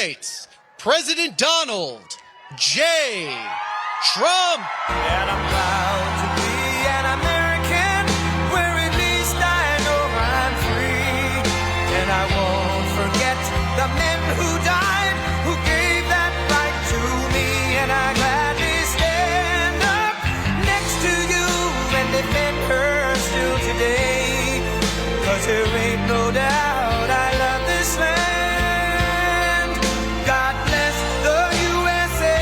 States, President Donald J. Trump. And I'm proud to be an American, where at least I know I'm free. And I won't forget the men who died, who gave that right to me. And I gladly stand up next to you and defend her still today. 'Cause there ain't no doubt I love this land. God bless the USA.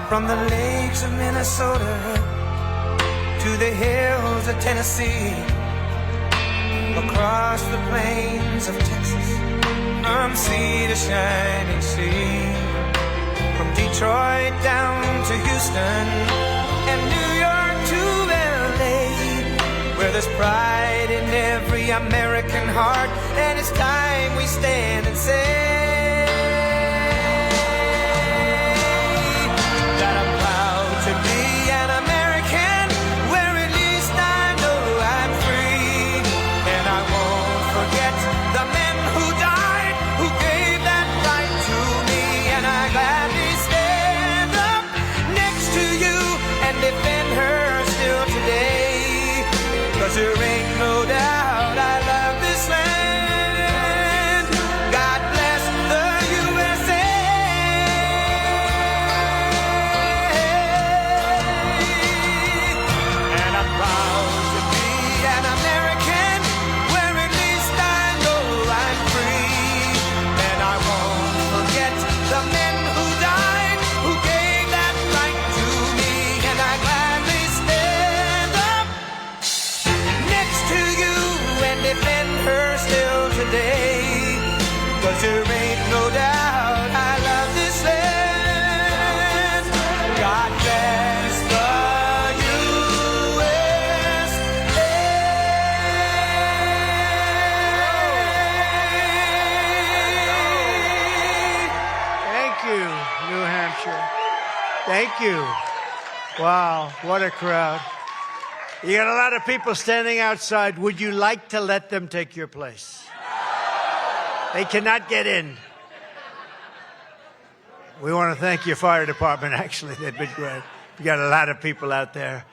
From the lakes of Minnesota to the hills of Tennessee, across the plains of Texas, from sea to shining sea, from Detroit down to Houston and New York to LA, where there's pride in every American heart, and it's time we stand and say that I'm proud to be an American, where at least I know I'm free. And I won't forget the men who died, who gave that right to me. And I gladly stand up next to you and defend her still today. 'Cause there ain't no doubt I love this land. God bless the USA. And I'm proud to be an American, where at least I know I'm free. And I won't forget the men who died, who gave that right to me. And I gladly stand up next to you and defend her still today. 'Cause there ain't no doubt I love this land. God bless the USA. Thank you, New Hampshire. Thank you. Wow, what a crowd. You got a lot of people standing outside. Would you like to let them take your place? They cannot get in. We want to thank your fire department, actually. They've been great. You got a lot of people out there.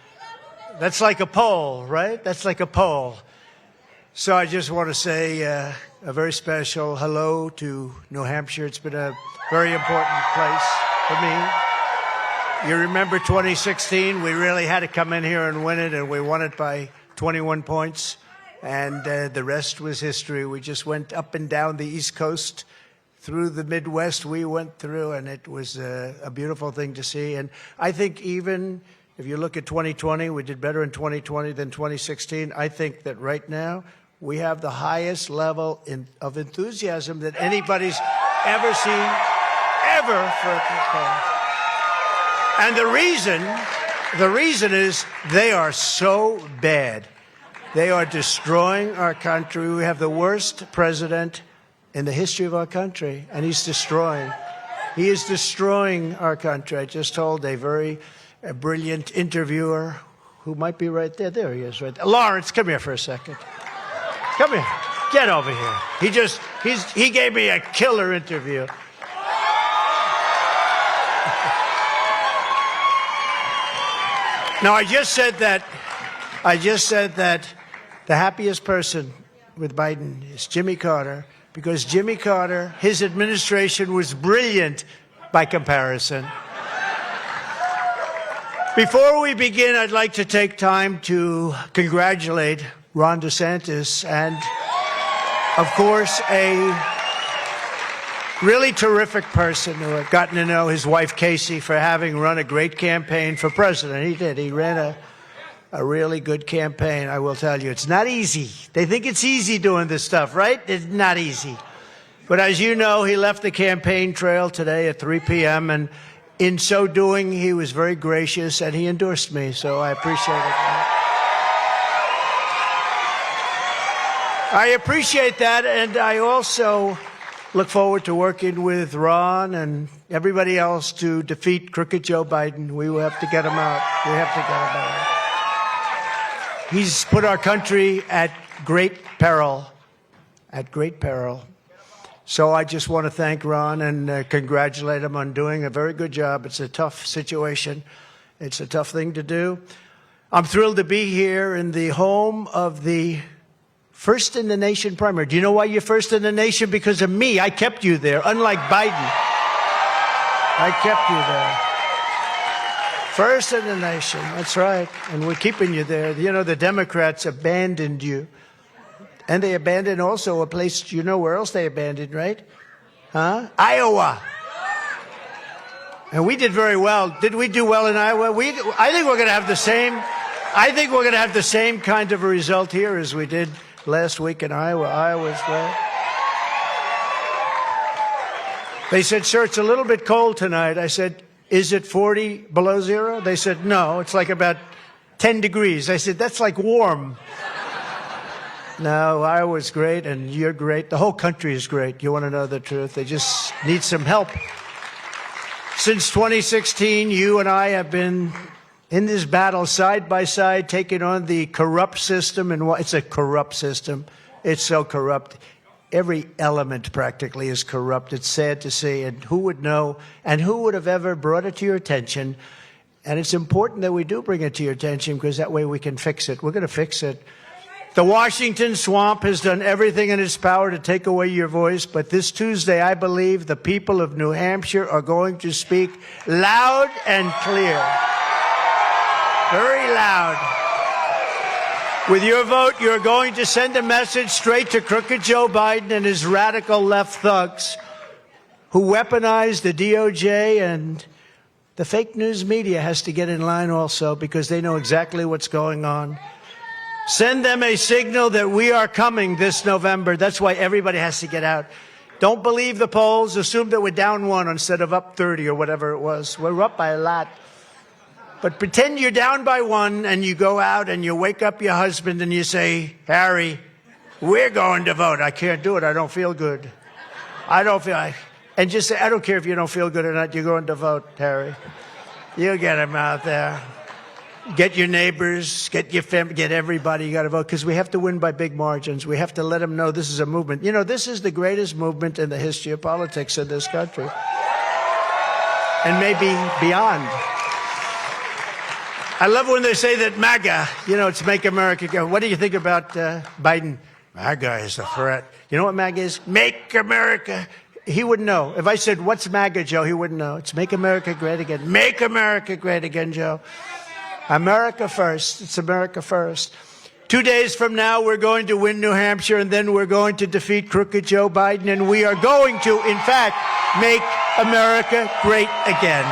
That's like a poll, right? That's like a poll. So I just want to say a very special hello to New Hampshire. It's been a very important place for me. You remember 2016? We really had to come in here and win it, and we won it by 21 points. And the rest was history. We just went up and down the East Coast, through the Midwest we went through, and it was a beautiful thing to see. And I think even if you look at 2020, we did better in 2020 than 2016. I think that right now we have the highest level of enthusiasm that anybody's ever seen, ever, for a campaign. And the reason is they are so bad. They are destroying our country. We have the worst president in the history of our country, and he is destroying our country. I just told a very brilliant interviewer who might be right there. There he is, right there. Lawrence, come here for a second. Come here. Get over here. He gave me a killer interview. Now, I just said that the happiest person with Biden is Jimmy Carter, because Jimmy Carter, his administration was brilliant by comparison. Before we begin, I'd like to take time to congratulate Ron DeSantis and, of course, a really terrific person who I've gotten to know, his wife Casey, for having run a great campaign for president. He did. He ran a really good campaign. I will tell you, it's not easy. They think it's easy doing this stuff, right? It's not easy. But as you know, he left the campaign trail today at 3 p.m. and in so doing, he was very gracious and he endorsed me. So I appreciate it. I appreciate that, and I also look forward to working with Ron and everybody else to defeat crooked Joe Biden. We will have to get him out. We have to get him out. He's put our country at great peril, So I just want to thank Ron and congratulate him on doing a very good job. It's a tough situation. It's a tough thing to do. I'm thrilled to be here in the home of the first in the nation primary. Do you know why you're first in the nation? Because of me. I kept you there, unlike Biden. I kept you there. First in the nation. That's right. And we're keeping you there. You know, the Democrats abandoned you. And they abandoned also a place, you know where else they abandoned, right? Huh? Iowa. And we did very well. Did we do well in Iowa? I think we're going to have the same. I think we're going to have the same kind of a result here as we did last week in Iowa. Iowa's great. They said, sir, it's a little bit cold tonight. I said, is it 40 below zero? They said, no, it's like about 10 degrees. I said, that's like warm. No, Iowa's great, and you're great. The whole country is great. You want to know the truth? They just need some help. Since 2016, you and I have been in this battle side by side, taking on the corrupt system. And it's a corrupt system. It's so corrupt. Every element practically is corrupt. It's sad to see. And who would know? And who would have ever brought it to your attention? And it's important that we do bring it to your attention, because that way we can fix it. We're going to fix it. The Washington swamp has done everything in its power to take away your voice. But this Tuesday, I believe the people of New Hampshire are going to speak loud and clear. Very loud. With your vote, you're going to send a message straight to crooked Joe Biden and his radical left thugs who weaponize the DOJ, and the fake news media has to get in line also, because they know exactly what's going on. Send them a signal that we are coming this November. That's why everybody has to get out. Don't believe the polls. Assume that we're down 1 instead of up 30 or whatever it was. We're up by a lot. But pretend you're down by 1, and you go out and you wake up your husband and you say, Harry, we're going to vote. I can't do it. I don't feel good. And just say, I don't care if you don't feel good or not. You're going to vote, Harry. You get him out there. Get your neighbors, get your family, get everybody. You got to vote, because we have to win by big margins. We have to let them know this is a movement. You know, this is the greatest movement in the history of politics in this country, and maybe beyond. I love when they say that MAGA, it's Make America Go. What do you think about Biden? MAGA is a threat. You know what MAGA is? Make America. He wouldn't know. If I said, what's MAGA, Joe? He wouldn't know. It's Make America Great Again. Make America Great Again, Joe. America first. It's America first. 2 days from now, we're going to win New Hampshire, and then we're going to defeat crooked Joe Biden, and we are going to, in fact, make America great again.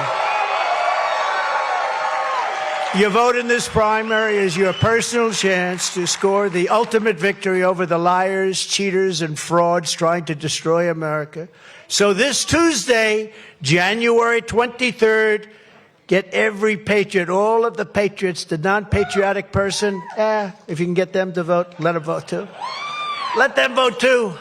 Your vote in this primary is your personal chance to score the ultimate victory over the liars, cheaters, and frauds trying to destroy America. So this Tuesday, January 23rd, get every patriot, all of the patriots, the non-patriotic person, if you can get them to vote, let them vote too. Let them vote too.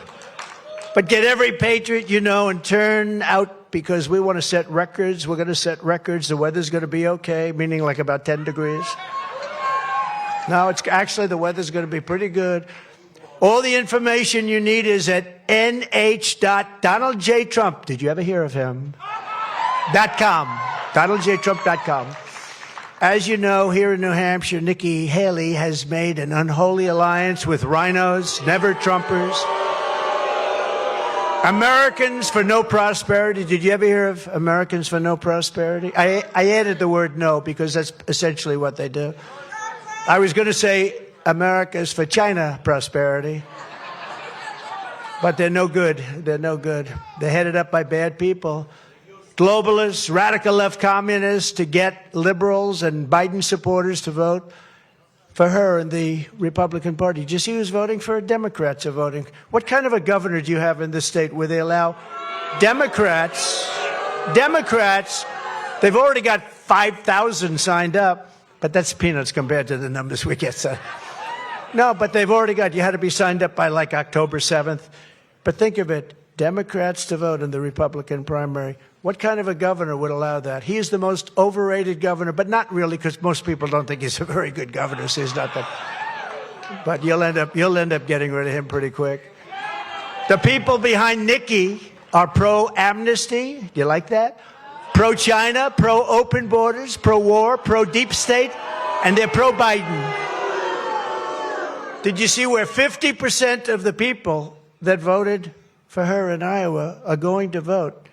But get every patriot and turn out, because we want to set records. We're going to set records. The weather's going to be okay, meaning like about 10 degrees. No, it's actually the weather's going to be pretty good. All the information you need is at nh.donaldjtrump. Did you ever hear of him? .com. DonaldJTrump.com. As you know, here in New Hampshire, Nikki Haley has made an unholy alliance with rhinos, never Trumpers. Americans for No Prosperity. Did you ever hear of Americans for No Prosperity? I added the word no, because that's essentially what they do. I was going to say America's for China prosperity. But they're no good. They're no good. They're headed up by bad people. Globalists, radical left communists, to get liberals and Biden supporters to vote for her in the Republican Party. Did you see who's voting for her? Democrats are voting. What kind of a governor do you have in this state where they allow Democrats, they've already got 5,000 signed up, but that's peanuts compared to the numbers we get. So. No, but they've already got, you had to be signed up by like October 7th. But think of it. Democrats to vote in the Republican primary. What kind of a governor would allow that? He is the most overrated governor, but not really, because most people don't think he's a very good governor, so he's not that. But you'll end up getting rid of him pretty quick. The people behind Nikki are pro-amnesty. Do you like that? Pro-China, pro-open borders, pro-war, pro-deep state, and they're pro-Biden. Did you see where 50% of the people that voted for her in Iowa are going to vote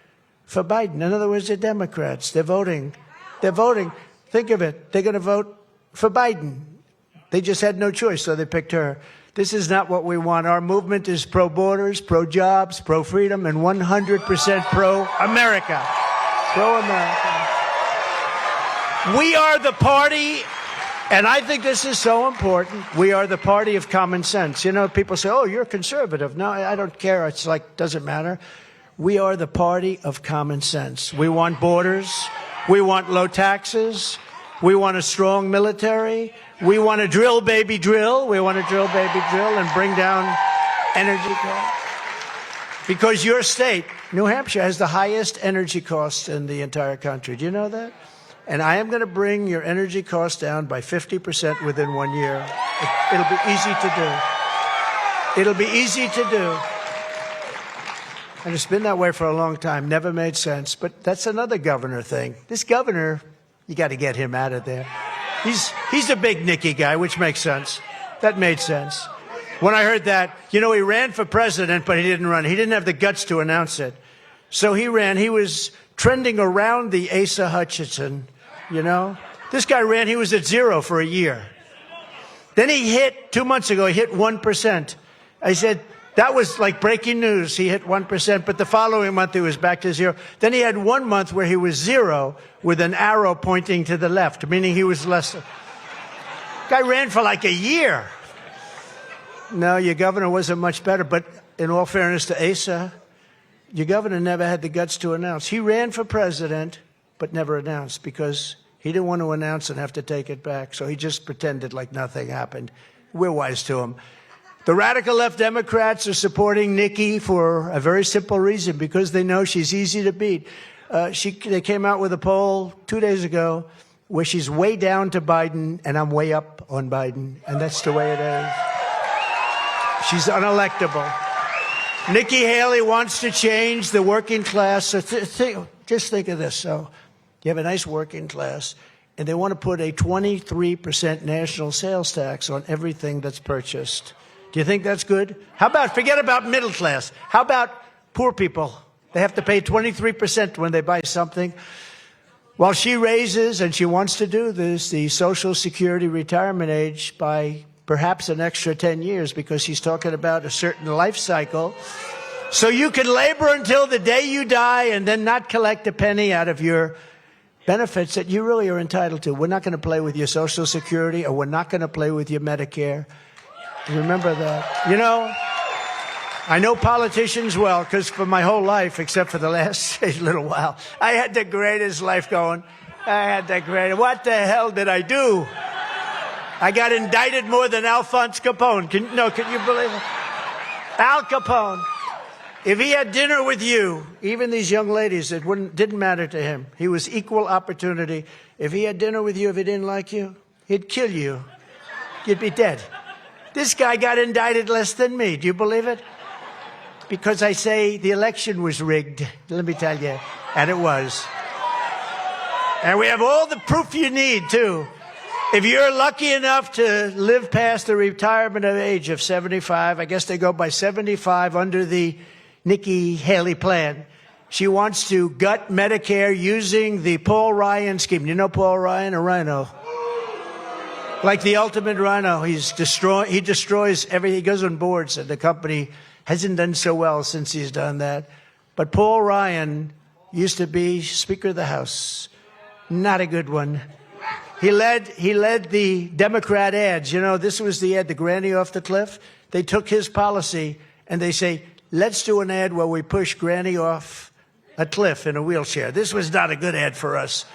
for Biden? In other words, they're Democrats. They're voting. Think of it. They're going to vote for Biden. They just had no choice, so they picked her. This is not what we want. Our movement is pro-borders, pro-jobs, pro-freedom, and 100% pro-America. Pro-America. We are the party, and I think this is so important, we are the party of common sense. You know, people say, oh, you're conservative. No, I don't care. It's like, doesn't matter. We are the party of common sense. We want borders. We want low taxes. We want a strong military. We want to drill, baby, drill. We want to drill, baby, drill, and bring down energy costs. Because your state, New Hampshire, has the highest energy costs in the entire country. Do you know that? And I am going to bring your energy costs down by 50% within 1 year. It'll be easy to do. It'll be easy to do. And it's been that way for a long time. Never made sense. But that's another governor thing. This governor, you got to get him out of there. He's a big Nikki guy, which makes sense. That made sense. When I heard that, you know, he ran for president, but he didn't run. He didn't have the guts to announce it. So he ran. He was trending around the Asa Hutchinson, you know. This guy ran. He was at 0 for a year. Then he hit, 2 months ago, he hit 1%. I said, that was like breaking news. He hit 1%, but the following month he was back to 0. Then he had 1 month where he was 0 with an arrow pointing to the left, meaning he was less. Guy ran for like a year. No, your governor wasn't much better, but in all fairness to Asa, your governor never had the guts to announce. He ran for president, but never announced because he didn't want to announce and have to take it back. So he just pretended like nothing happened. We're wise to him. The radical left Democrats are supporting Nikki for a very simple reason, because they know she's easy to beat. They came out with a poll 2 days ago where she's way down to Biden and I'm way up on Biden. And that's the way it is. She's unelectable. Nikki Haley wants to change the working class. So just think of this. So you have a nice working class, and they want to put a 23% national sales tax on everything that's purchased. Do you think that's good? How about, forget about middle class. How about poor people? They have to pay 23% when they buy something. While she raises, and she wants to do this, the Social Security retirement age by perhaps an extra 10 years, because she's talking about a certain life cycle. So you can labor until the day you die and then not collect a penny out of your benefits that you really are entitled to. We're not going to play with your Social Security, or we're not going to play with your Medicare. Remember that. You know, I know politicians well, because for my whole life, except for the last little while, I had the greatest life going. What the hell did I do? I got indicted more than Alphonse Capone. Can you believe it? Al Capone. If he had dinner with you, even these young ladies, it didn't matter to him. He was equal opportunity. If he had dinner with you, if he didn't like you, he'd kill you. You'd be dead. This guy got indicted less than me. Do you believe it? Because I say the election was rigged. Let me tell you. And it was. And we have all the proof you need, too. If you're lucky enough to live past the retirement age of 75, I guess they go by 75 under the Nikki Haley plan. She wants to gut Medicare using the Paul Ryan scheme. You know Paul Ryan, a rhino? Like the ultimate rhino. He destroys everything. He goes on boards, and the company hasn't done so well since he's done that. But Paul Ryan used to be Speaker of the House. Not a good one. He led the Democrat ads. You know, this was the ad, the granny off the cliff. They took his policy and they say, let's do an ad where we push granny off a cliff in a wheelchair. This was not a good ad for us.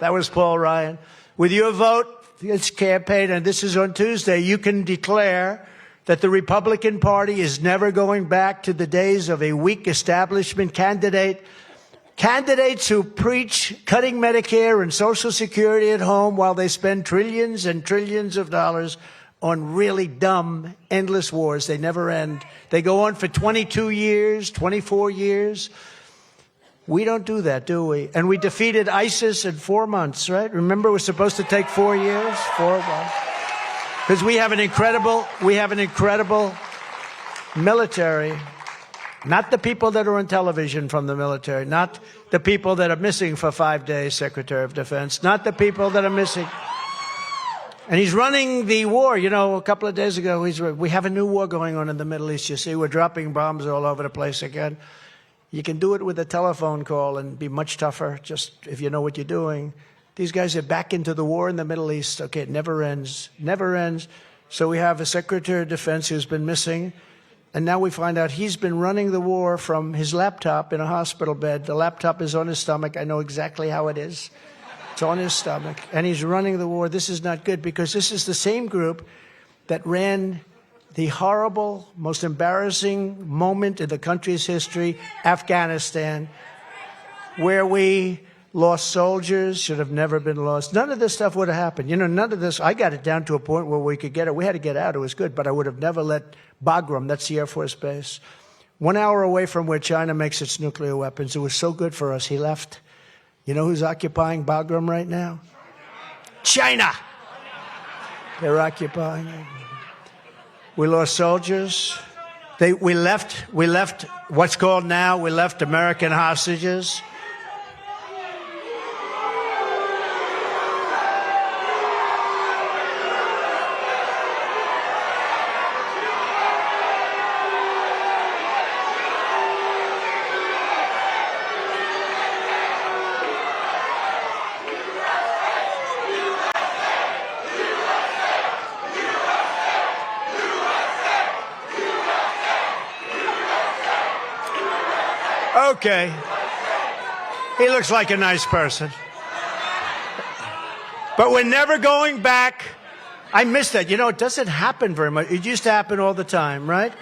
That was Paul Ryan. With your vote, it's campaign, and this is on Tuesday, you can declare that the Republican Party is never going back to the days of a weak establishment candidate. Candidates who preach cutting Medicare and Social Security at home while they spend trillions and trillions of dollars on really dumb, endless wars. They never end. They go on for 22 years, 24 years. We don't do that, do we? And we defeated ISIS in 4 months, right? Remember, it was supposed to take 4 years? 4 months. Because we have an incredible military. Not the people that are on television from the military. Not the people that are missing for 5 days, Secretary of Defense. Not the people that are missing. And he's running the war. You know, a couple of days ago, we have a new war going on in the Middle East. You see, we're dropping bombs all over the place again. You can do it with a telephone call and be much tougher, just if you know what you're doing. These guys are back into the war in the Middle East. Okay, it never ends. Never ends. So we have a Secretary of Defense who's been missing. And now we find out he's been running the war from his laptop in a hospital bed. The laptop is on his stomach. I know exactly how it is. It's on his stomach. And he's running the war. This is not good, because this is the same group that ran the horrible, most embarrassing moment in the country's history, Afghanistan, where we lost soldiers, should have never been lost. None of this stuff would have happened. You know, none of this. I got it down to a point where we could get it. We had to get out. It was good, but I would have never let Bagram, that's the Air Force base, 1 hour away from where China makes its nuclear weapons. It was so good for us. He left. You know who's occupying Bagram right now? China. They're occupying it. We lost soldiers. We left what's called now, we left American hostages. Okay. He looks like a nice person. But we're never going back. I miss that. You know, it doesn't happen very much. It used to happen all the time, right?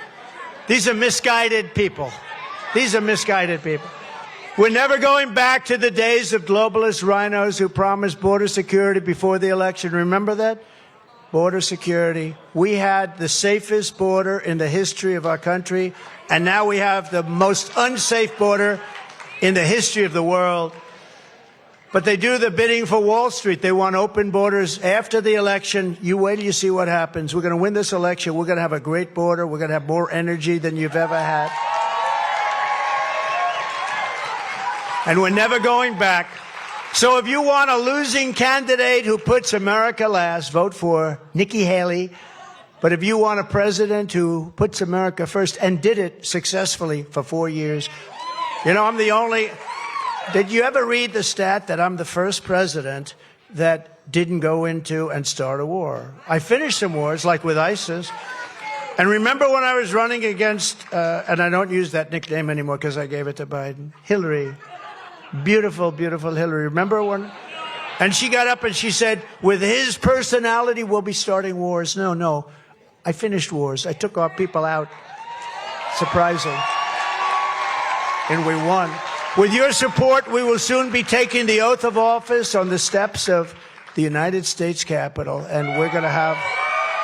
These are misguided people. These are misguided people. We're never going back to the days of globalist rhinos who promised border security before the election. Remember that? Border security. We had the safest border in the history of our country, and now we have the most unsafe border in the history of the world. But they do the bidding for Wall Street. They want open borders after the election. You wait till you see what happens. We're going to win this election. We're going to have a great border. We're going to have more energy than you've ever had. And we're never going back. So if you want a losing candidate who puts America last, vote for Nikki Haley. But if you want a president who puts America first and did it successfully for 4 years, you know, I'm the only... Did you ever read the stat that I'm the first president that didn't go into and start a war? I finished some wars, like with ISIS. And remember when I was running against, and I don't use that nickname anymore because I gave it to Biden, Hillary. Beautiful, beautiful Hillary. Remember when? And she got up and she said, with his personality, we'll be starting wars. No. I finished wars. I took our people out. Surprising. And we won. With your support, we will soon be taking the oath of office on the steps of the United States Capitol. And we're going to have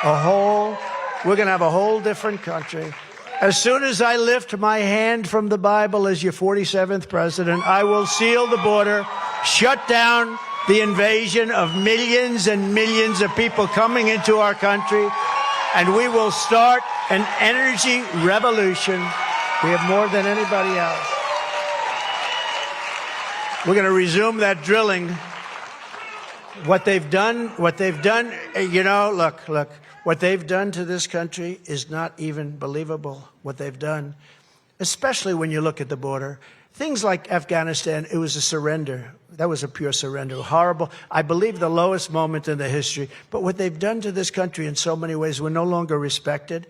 a whole different country. As soon as I lift my hand from the Bible as your 47th president, I will seal the border, shut down the invasion of millions and millions of people coming into our country, and we will start an energy revolution. We have more than anybody else. We're going to resume that drilling. What they've done, you know, look. What they've done to this country is not even believable, what they've done, especially when you look at the border. Things like Afghanistan, it was a surrender. That was a pure surrender. Horrible. I believe the lowest moment in the history. But what they've done to this country in so many ways, we're no longer respected.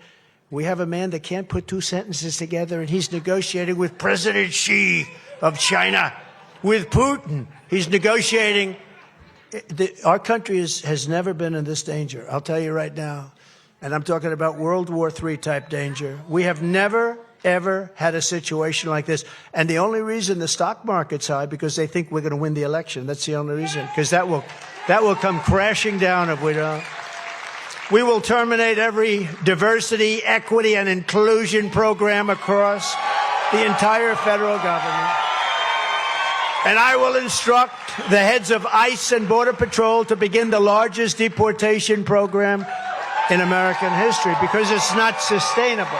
We have a man that can't put two sentences together, and he's negotiating with President Xi of China, with Putin. He's negotiating. Our country has never been in this danger. I'll tell you right now. And I'm talking about World War III type danger. We have never, ever had a situation like this. And the only reason the stock market's high, because they think we're going to win the election. That's the only reason. Because that will come crashing down if we don't. We will terminate every diversity, equity, and inclusion program across the entire federal government. And I will instruct the heads of ICE and Border Patrol to begin the largest deportation program in American history, because it's not sustainable.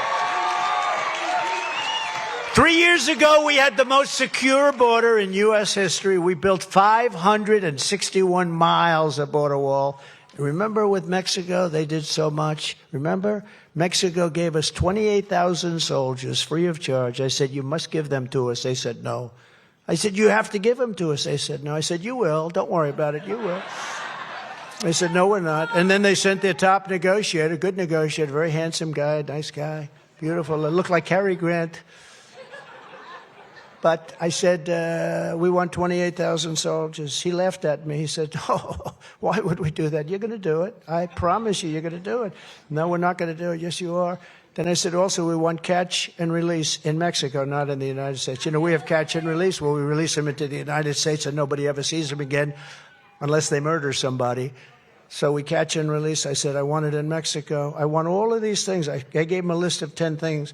3 years ago, we had the most secure border in U.S. history. We built 561 miles of border wall. Remember with Mexico, they did so much. Remember, Mexico gave us 28,000 soldiers free of charge. I said, you must give them to us. They said, no. I said, you have to give them to us. They said, no. I said, you will. Don't worry about it. You will. They said, no, we're not. And then they sent their top negotiator, good negotiator, very handsome guy, nice guy, beautiful. It looked like Cary Grant. But I said, we want 28,000 soldiers. He laughed at me. He said, oh, why would we do that? You're going to do it. I promise you, you're going to do it. No, we're not going to do it. Yes, you are. Then I said, also, we want catch and release in Mexico, not in the United States. You know, we have catch and release where we release them into the United States and nobody ever sees them again unless they murder somebody. So we catch and release. I said, I want it in Mexico. I want all of these things. I gave him a list of 10 things.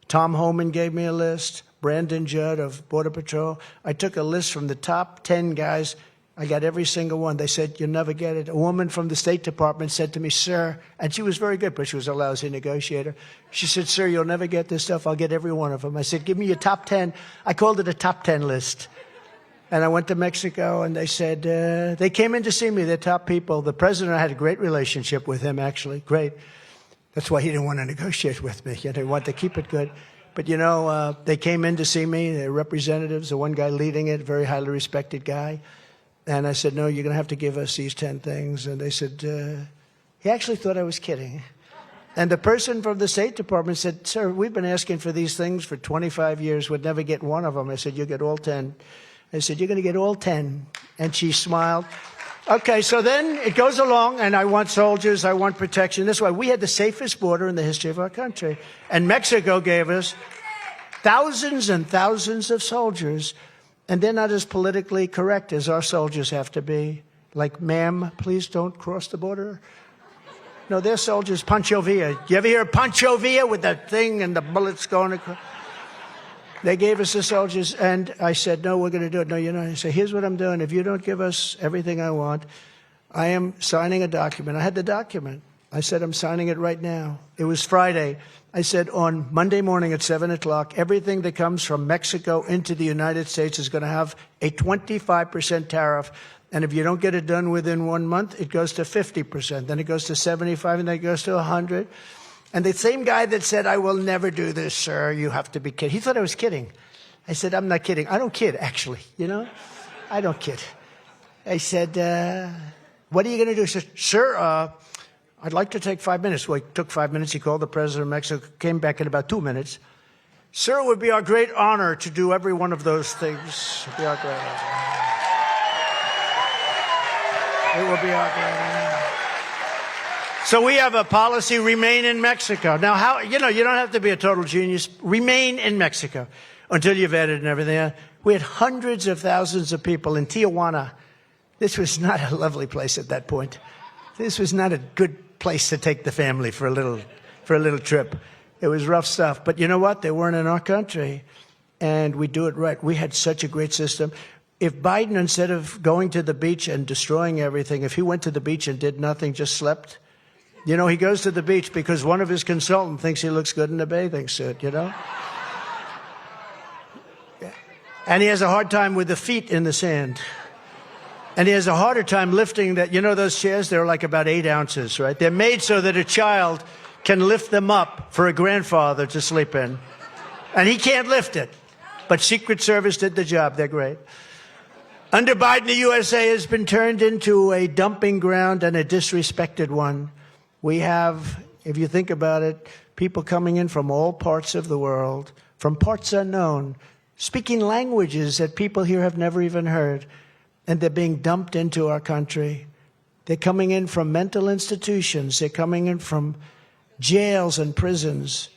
Tom Homan gave me a list. Brandon Judd of Border Patrol. I took a list from the top 10 guys. I got every single one. They said, you'll never get it. A woman from the State Department said to me, sir, and she was very good, but she was a lousy negotiator. She said, sir, you'll never get this stuff. I'll get every one of them. I said, give me your top 10. I called it a top 10 list. And I went to Mexico, and they said, they came in to see me, they're top people. The president, I had a great relationship with him, actually, great. That's why he didn't want to negotiate with me. He wanted to keep it good. But, you know, they came in to see me, they're representatives, the one guy leading it, very highly respected guy. And I said, no, you're going to have to give us these 10 things. And they said, he actually thought I was kidding. And the person from the State Department said, sir, we've been asking for these things for 25 years. We'd never get one of them. I said, you'll get all 10. I said, you're going to get all 10. And she smiled. Okay, so then it goes along, and I want soldiers, I want protection. This is why we had the safest border in the history of our country. And Mexico gave us thousands and thousands of soldiers. And they're not as politically correct as our soldiers have to be. Like, ma'am, please don't cross the border. No, their soldiers, Pancho Villa. You ever hear of Pancho Villa with that thing and the bullets going across? They gave us the soldiers, and I said, no, we're going to do it. No, you're not. I said, here's what I'm doing. If you don't give us everything I want, I am signing a document. I had the document. I said, I'm signing it right now. It was Friday. I said, on Monday morning at 7 o'clock, everything that comes from Mexico into the United States is going to have a 25% tariff. And if you don't get it done within 1 month, it goes to 50%. Then it goes to 75, and then it goes to 100. And the same guy that said, I will never do this, sir, you have to be kidding. He thought I was kidding. I said, I'm not kidding. I don't kid, actually, you know. I don't kid. I said, what are you going to do? He said, sir, I'd like to take 5 minutes. Well, he took 5 minutes. He called the president of Mexico, came back in about 2 minutes. Sir, it would be our great honor to do every one of those things. It would be our great honor. It will be our great honor. So we have a policy, remain in Mexico. Now, how, you know, you don't have to be a total genius. Remain in Mexico until you've vetted and everything. We had hundreds of thousands of people in Tijuana. This was not a lovely place at that point. This was not a good place to take the family for a little trip. It was rough stuff. But you know what? They weren't in our country. And we do it right. We had such a great system. If Biden, instead of going to the beach and destroying everything, if he went to the beach and did nothing, just slept, you know, he goes to the beach because one of his consultants thinks he looks good in a bathing suit, you know? And he has a hard time with the feet in the sand. And he has a harder time lifting that, you know, those chairs, they're like about 8 ounces, right? They're made so that a child can lift them up for a grandfather to sleep in. And he can't lift it. But Secret Service did the job. They're great. Under Biden, the USA has been turned into a dumping ground and a disrespected one. We have, if you think about it, people coming in from all parts of the world, from parts unknown, speaking languages that people here have never even heard, and they're being dumped into our country. They're coming in from mental institutions. They're coming in from jails and prisons.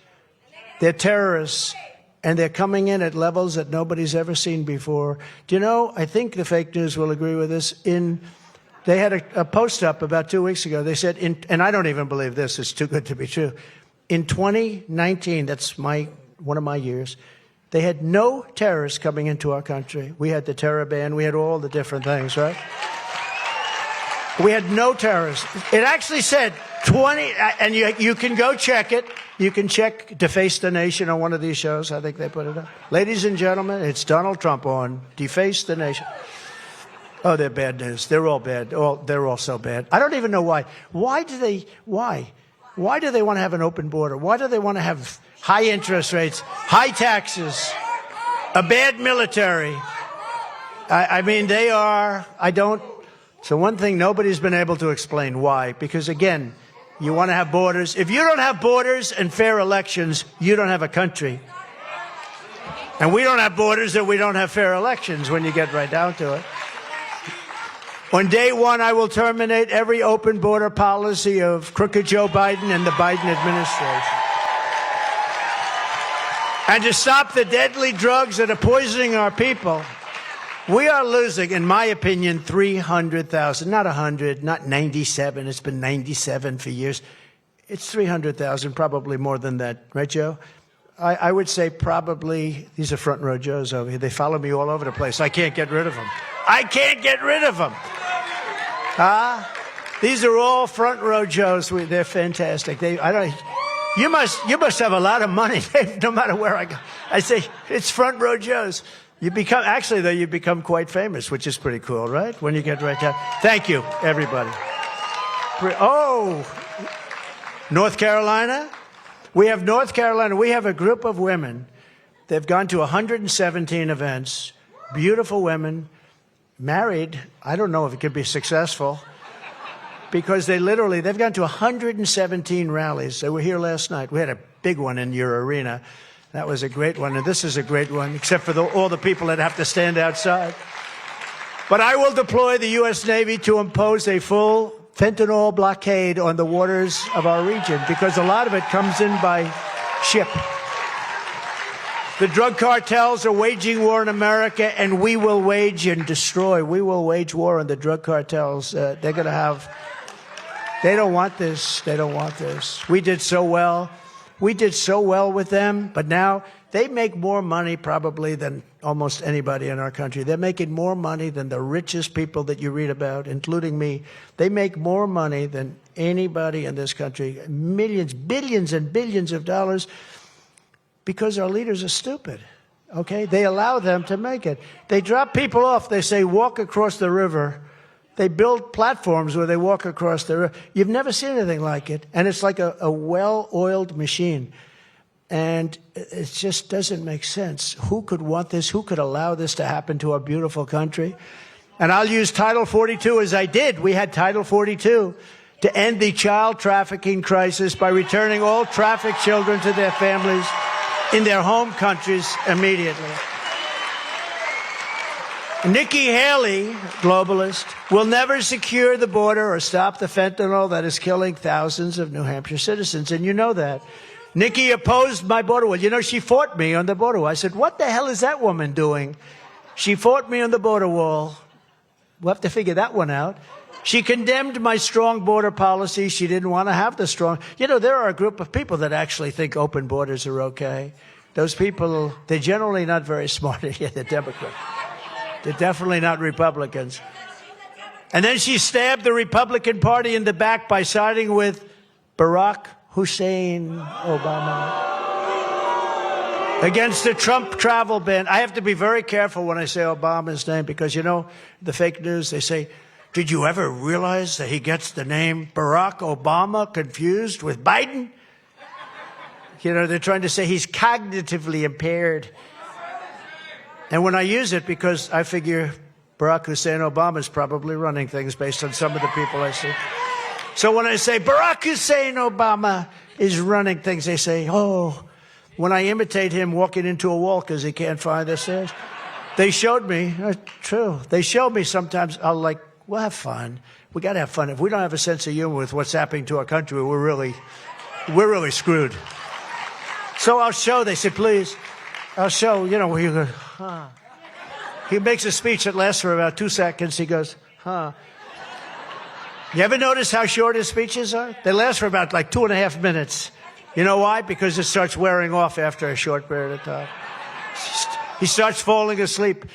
They're terrorists, and they're coming in at levels that nobody's ever seen before. Do you know, I think the fake news will agree with this. They had a post up about 2 weeks ago. They said, and I don't even believe this, it's too good to be true. In 2019, that's one of my years, they had no terrorists coming into our country. We had the terror ban. We had all the different things, right? We had no terrorists. It actually said 20, and you can go check it. You can check Deface the Nation on one of these shows. I think they put it up. Ladies and gentlemen, it's Donald Trump on Deface the Nation. Oh, they're bad news. They're all bad. They're all so bad. I don't even know why. Why do they want to have an open border? Why do they want to have high interest rates, high taxes, a bad military? I mean, so one thing nobody's been able to explain why, because again, you want to have borders. If you don't have borders and fair elections, you don't have a country. And we don't have borders and we don't have fair elections when you get right down to it. On day one, I will terminate every open border policy of crooked Joe Biden and the Biden administration. And to stop the deadly drugs that are poisoning our people, we are losing, in my opinion, 300,000, not 100, not 97. It's been 97 for years. It's 300,000, probably more than that. Right, Joe? I would say probably, these are front row Joes over here. They follow me all over the place. I can't get rid of them. I can't get rid of them. These are all front row Joes. They're fantastic. You must have a lot of money, no matter where I go. I say, it's front row Joes. You become quite famous, which is pretty cool, right? When you get right down. Thank you, everybody. Oh, North Carolina? We have North Carolina. We have a group of women. They've gone to 117 events. Beautiful women, married. I don't know if it could be successful because they've gone to 117 rallies. They were here last night. We had a big one in your arena. That was a great one, and this is a great one, except for all the people that have to stand outside. But I will deploy the U.S. Navy to impose a full fentanyl blockade on the waters of our region, because a lot of it comes in by ship. The drug cartels are waging war in America, and we will wage and destroy. We will wage war on the drug cartels. They don't want this. They don't want this. We did so well. We did so well with them, but now they make more money probably than almost anybody in our country. They're making more money than the richest people that you read about, including me. They make more money than anybody in this country. Millions, billions and billions of dollars, because our leaders are stupid. Okay? They allow them to make it. They drop people off. They say, walk across the river. They build platforms where they walk across the river. You've never seen anything like it. And it's like a well-oiled machine. And it just doesn't make sense. Who could want this? Who could allow this to happen to our beautiful country? And I'll use Title 42 as I did. We had Title 42 to end the child trafficking crisis by returning all trafficked children to their families in their home countries immediately. Nikki Haley, globalist, will never secure the border or stop the fentanyl that is killing thousands of New Hampshire citizens. And you know that. Nikki opposed my border wall. You know, she fought me on the border wall. I said, what the hell is that woman doing? She fought me on the border wall. We'll have to figure that one out. She condemned my strong border policy. She didn't want to have the strong. You know, there are a group of people that actually think open borders are okay. Those people, they're generally not very smart. Yeah, they're Democrats. They're definitely not Republicans. And then she stabbed the Republican Party in the back by siding with Barack Hussein Obama against the Trump travel ban. I have to be very careful when I say Obama's name because, you know, the fake news, they say, did you ever realize that he gets the name Barack Obama confused with Biden? You know, they're trying to say he's cognitively impaired. And when I use it, because I figure Barack Hussein Obama is probably running things based on some of the people I see. So when I say Barack Hussein Obama is running things, they say, oh, when I imitate him walking into a wall because he can't find the stairs. They showed me, true, they show me sometimes, I'll like, we'll have fun. We got to have fun. If we don't have a sense of humor with what's happening to our country, we're really we're really screwed. So I'll show, they said, please, I'll show, where you go, huh. He makes a speech that lasts for about 2 seconds. He goes, huh. You ever notice how short his speeches are? They last for about like 2.5 minutes. You know why? Because it starts wearing off after a short period of time. He starts falling asleep.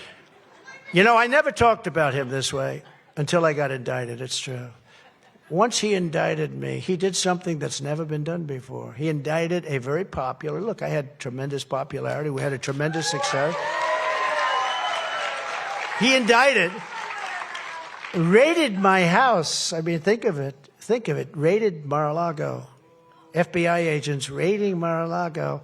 I never talked about him this way until I got indicted. It's true. Once he indicted me, he did something that's never been done before. He indicted a very popular, look, I had tremendous popularity. We had a tremendous success. He indicted, raided my house. I mean, think of it, raided Mar-a-Lago. FBI agents raiding Mar-a-Lago.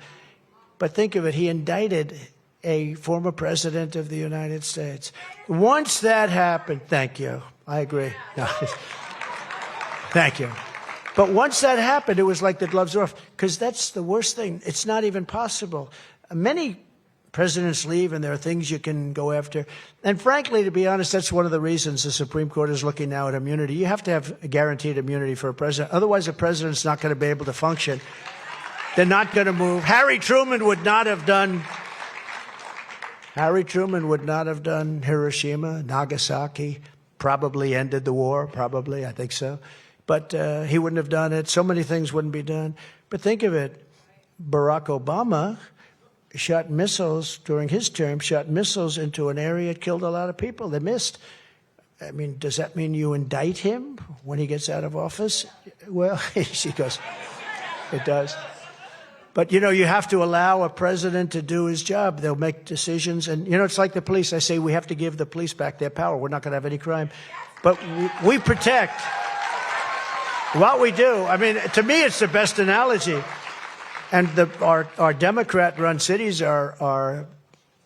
But think of it, he indicted a former president of the United States. Once that happened, thank you. I agree. No. Thank you. But once that happened, it was like the gloves were off, because that's the worst thing. It's not even possible. Many presidents leave, and there are things you can go after. And frankly, to be honest, that's one of the reasons the Supreme Court is looking now at immunity. You have to have a guaranteed immunity for a president. Otherwise, a president's not going to be able to function. They're not going to move. Harry Truman would not have done Hiroshima, Nagasaki, probably ended the war, probably, I think so. But he wouldn't have done it. So many things wouldn't be done. But think of it, Barack Obama shot missiles during his term, shot missiles into an area, it killed a lot of people. They missed. I mean, does that mean you indict him when he gets out of office? Well, she goes, it does. But, you have to allow a president to do his job. They'll make decisions. And, it's like the police. I say we have to give the police back their power. We're not going to have any crime. But we protect what we do. I mean, to me, it's the best analogy. And our Democrat-run cities are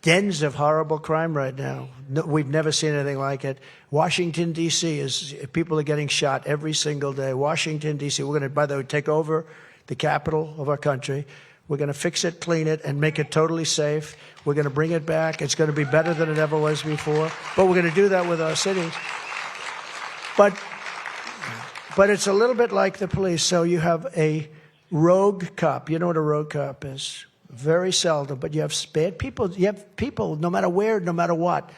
dens of horrible crime right now. No, we've never seen anything like it. Washington, D.C. people are getting shot every single day. Washington, D.C. We're going to, by the way, take over the capital of our country. We're going to fix it, clean it, and make it totally safe. We're going to bring it back. It's going to be better than it ever was before. But we're going to do that with our cities. But it's a little bit like the police. So you have a rogue cop. You know what a rogue cop is? Very seldom. But you have bad people. You have people, no matter where, no matter what.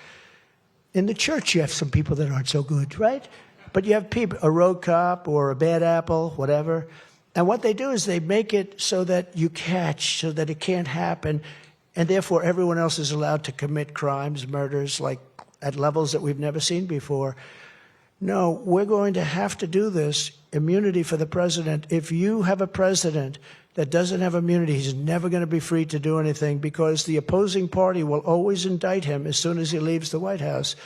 In the church, you have some people that aren't so good, right? But you have people, a rogue cop or a bad apple, whatever. And what they do is they make it so that you catch, so that it can't happen, and therefore everyone else is allowed to commit crimes, murders, like at levels that we've never seen before. No, we're going to have to do this, immunity for the president. If you have a president that doesn't have immunity, he's never going to be free to do anything, because the opposing party will always indict him as soon as he leaves the White House.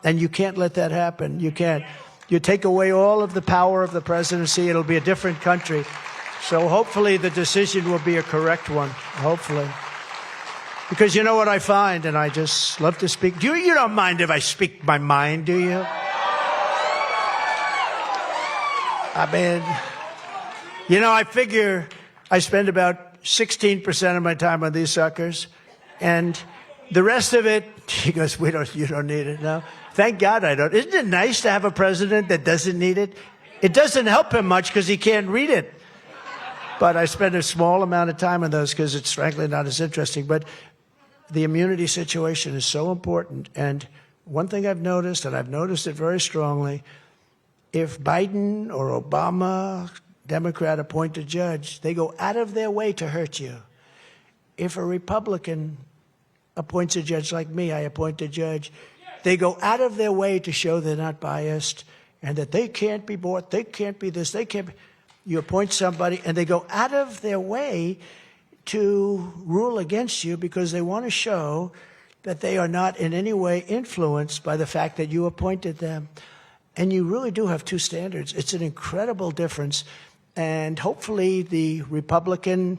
And you can't let that happen. You can't. You take away all of the power of the presidency, it'll be a different country. So hopefully the decision will be a correct one, hopefully. Because you know what I find, and I just love to speak. You don't mind if I speak my mind, do you? I mean, I figure I spend about 16% of my time on these suckers, and the rest of it, he goes, you don't need it now. Thank God I don't. Isn't it nice to have a president that doesn't need it? It doesn't help him much because he can't read it. But I spend a small amount of time on those because it's frankly not as interesting. But the immunity situation is so important. And one thing I've noticed, and I've noticed it very strongly, if Biden or Obama, Democrat, appoint a judge, they go out of their way to hurt you. If a Republican appoints a judge like me, I appoint a judge, they go out of their way to show they're not biased and that they can't be bought, they can't be this, they can't be. You appoint somebody and they go out of their way to rule against you because they want to show that they are not in any way influenced by the fact that you appointed them. And you really do have two standards. It's an incredible difference. And hopefully the Republican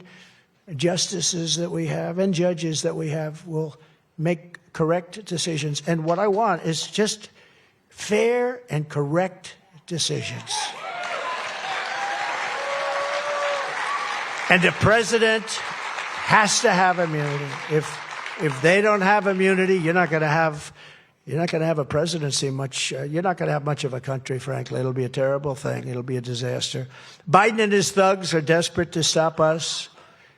justices that we have and judges that we have will make correct decisions. And what I want is just fair and correct decisions. And the president has to have immunity. If they don't have immunity, you're not going to have You're not going to have a presidency much. You're not going to have much of a country, frankly. It'll be a terrible thing. It'll be a disaster. Biden and his thugs are desperate to stop us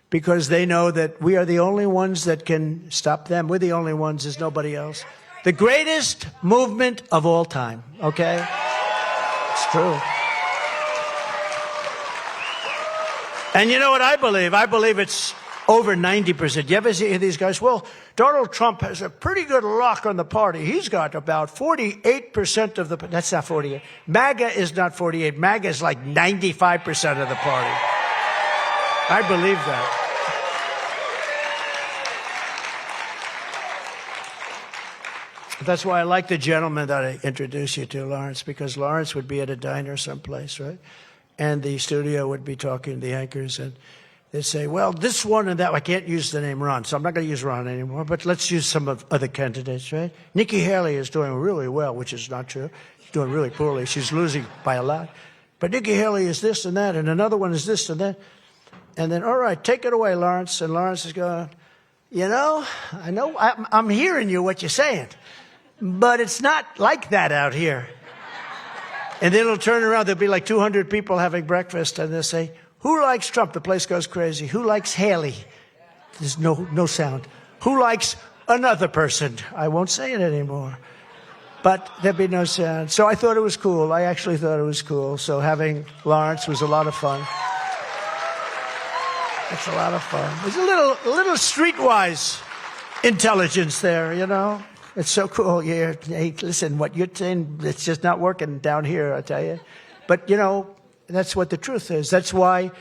because they know that we are the only ones that can stop them. We're the only ones. There's nobody else. The greatest movement of all time, okay? It's true. And you know what I believe? I believe it's over 90%. You ever hear these guys? Well, Donald Trump has a pretty good lock on the party. He's got about 48% of the... That's not 48. MAGA is not 48. MAGA is like 95% of the party. I believe that. That's why I like the gentleman that I introduced you to, Lawrence, because Lawrence would be at a diner someplace, right? And the studio would be talking to the anchors, and they'd say, well, this one and that. I can't use the name Ron, so I'm not going to use Ron anymore, but let's use some of other candidates, right? Nikki Haley is doing really well, which is not true. She's doing really poorly. She's losing by a lot. But Nikki Haley is this and that, and another one is this and that. And then, all right, take it away, Lawrence. And Lawrence is going, you know, I'm hearing you, what you're saying. But it's not like that out here. And then it'll turn around. There'll be like 200 people having breakfast. And they'll say, who likes Trump? The place goes crazy. Who likes Haley? There's no sound. Who likes another person? I won't say it anymore. But there'd be no sound. So I thought it was cool. I actually thought it was cool. So having Lawrence was a lot of fun. It's a lot of fun. There's a little streetwise intelligence there, you know. It's so cool. Yeah, hey, listen, what you're saying, it's just not working down here, I tell you. But, you know, that's what the truth is. That's why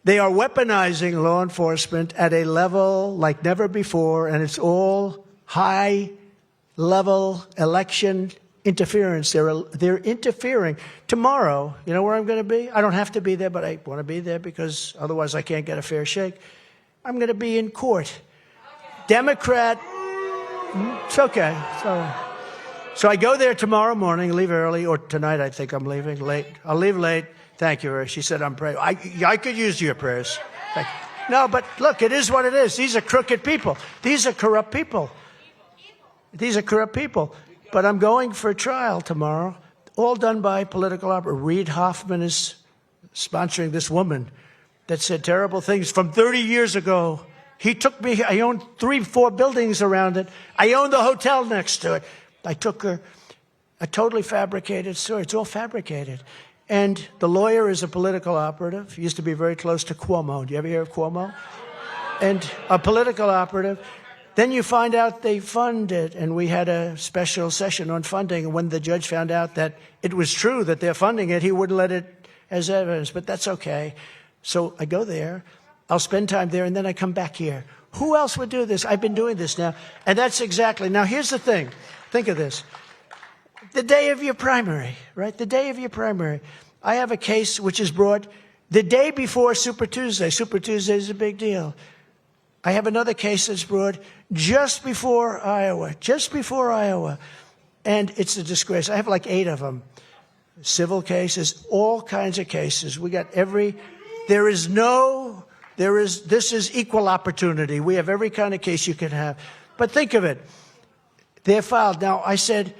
they are weaponizing law enforcement at a level like never before, and it's all high-level election interference. They're interfering. Tomorrow, you know where I'm going to be? I don't have to be there, but I want to be there because otherwise I can't get a fair shake. I'm going to be in court. Democrat... It's okay. So I go there tomorrow morning, leave early, or tonight I think I'm leaving late. I'll leave late. Thank you, Ray. She said I'm praying. I could use your prayers. No, but look, it is what it is. These are crooked people. These are corrupt people. These are corrupt people. But I'm going for a trial tomorrow, all done by political opera. Reid Hoffman is sponsoring this woman that said terrible things from 30 years ago. He took me, I owned 3-4 buildings around it. I owned the hotel next to it. I took her, a totally fabricated story. It's all fabricated. And the lawyer is a political operative. He used to be very close to Cuomo. Do you ever hear of Cuomo? And a political operative. Then you find out they fund it. And we had a special session on funding. And when the judge found out that it was true that they're funding it, he wouldn't let it as evidence. But that's okay. So I go there. I'll spend time there, and then I come back here. Who else would do this? I've been doing this now. And that's exactly. Now, here's the thing. Think of this. The day of your primary, right? The day of your primary. I have a case which is brought the day before Super Tuesday. Super Tuesday is a big deal. I have another case that's brought just before Iowa. Just before Iowa. And it's a disgrace. I have like 8 of them. Civil cases, all kinds of cases. We got this is equal opportunity. We have every kind of case you can have. But think of it. They're filed. Now, I said,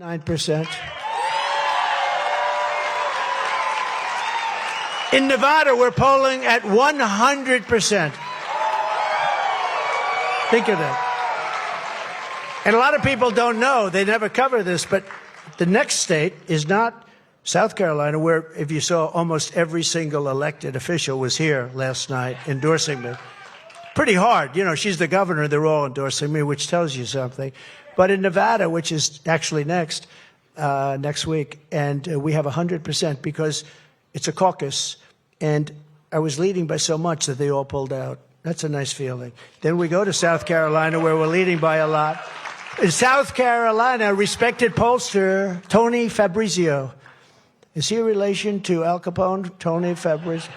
9%. In Nevada, we're polling at 100%. Think of that. And a lot of people don't know, they never cover this, but the next state is not South Carolina, where, if you saw, almost every single elected official was here last night endorsing me. Pretty hard. You know, she's the governor, they're all endorsing me, which tells you something. But in Nevada, which is actually next week, and we have 100% because it's a caucus, and I was leading by so much that they all pulled out. That's a nice feeling. Then we go to South Carolina, where we're leading by a lot. In South Carolina, respected pollster Tony Fabrizio. Is he a relation to Al Capone? Tony Fabrizio?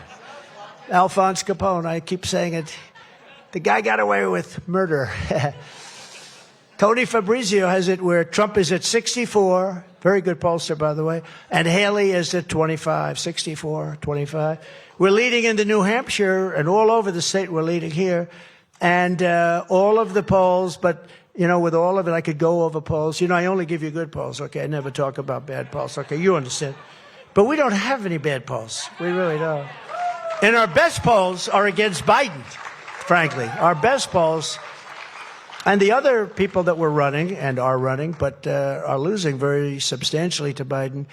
Alphonse Capone, I keep saying it. The guy got away with murder. Tony Fabrizio has it where Trump is at 64, very good pollster, by the way, and Haley is at 25, 64, 25. We're leading into New Hampshire, and all over the state we're leading here, and all of the polls, but, you know, with all of it, I could go over polls. You know, I only give you good polls, okay? I never talk about bad polls, okay? You understand. But we don't have any bad polls. We really don't. And our best polls are against Biden, frankly. Our best polls. And the other people that were running and are running, but are losing very substantially to Biden.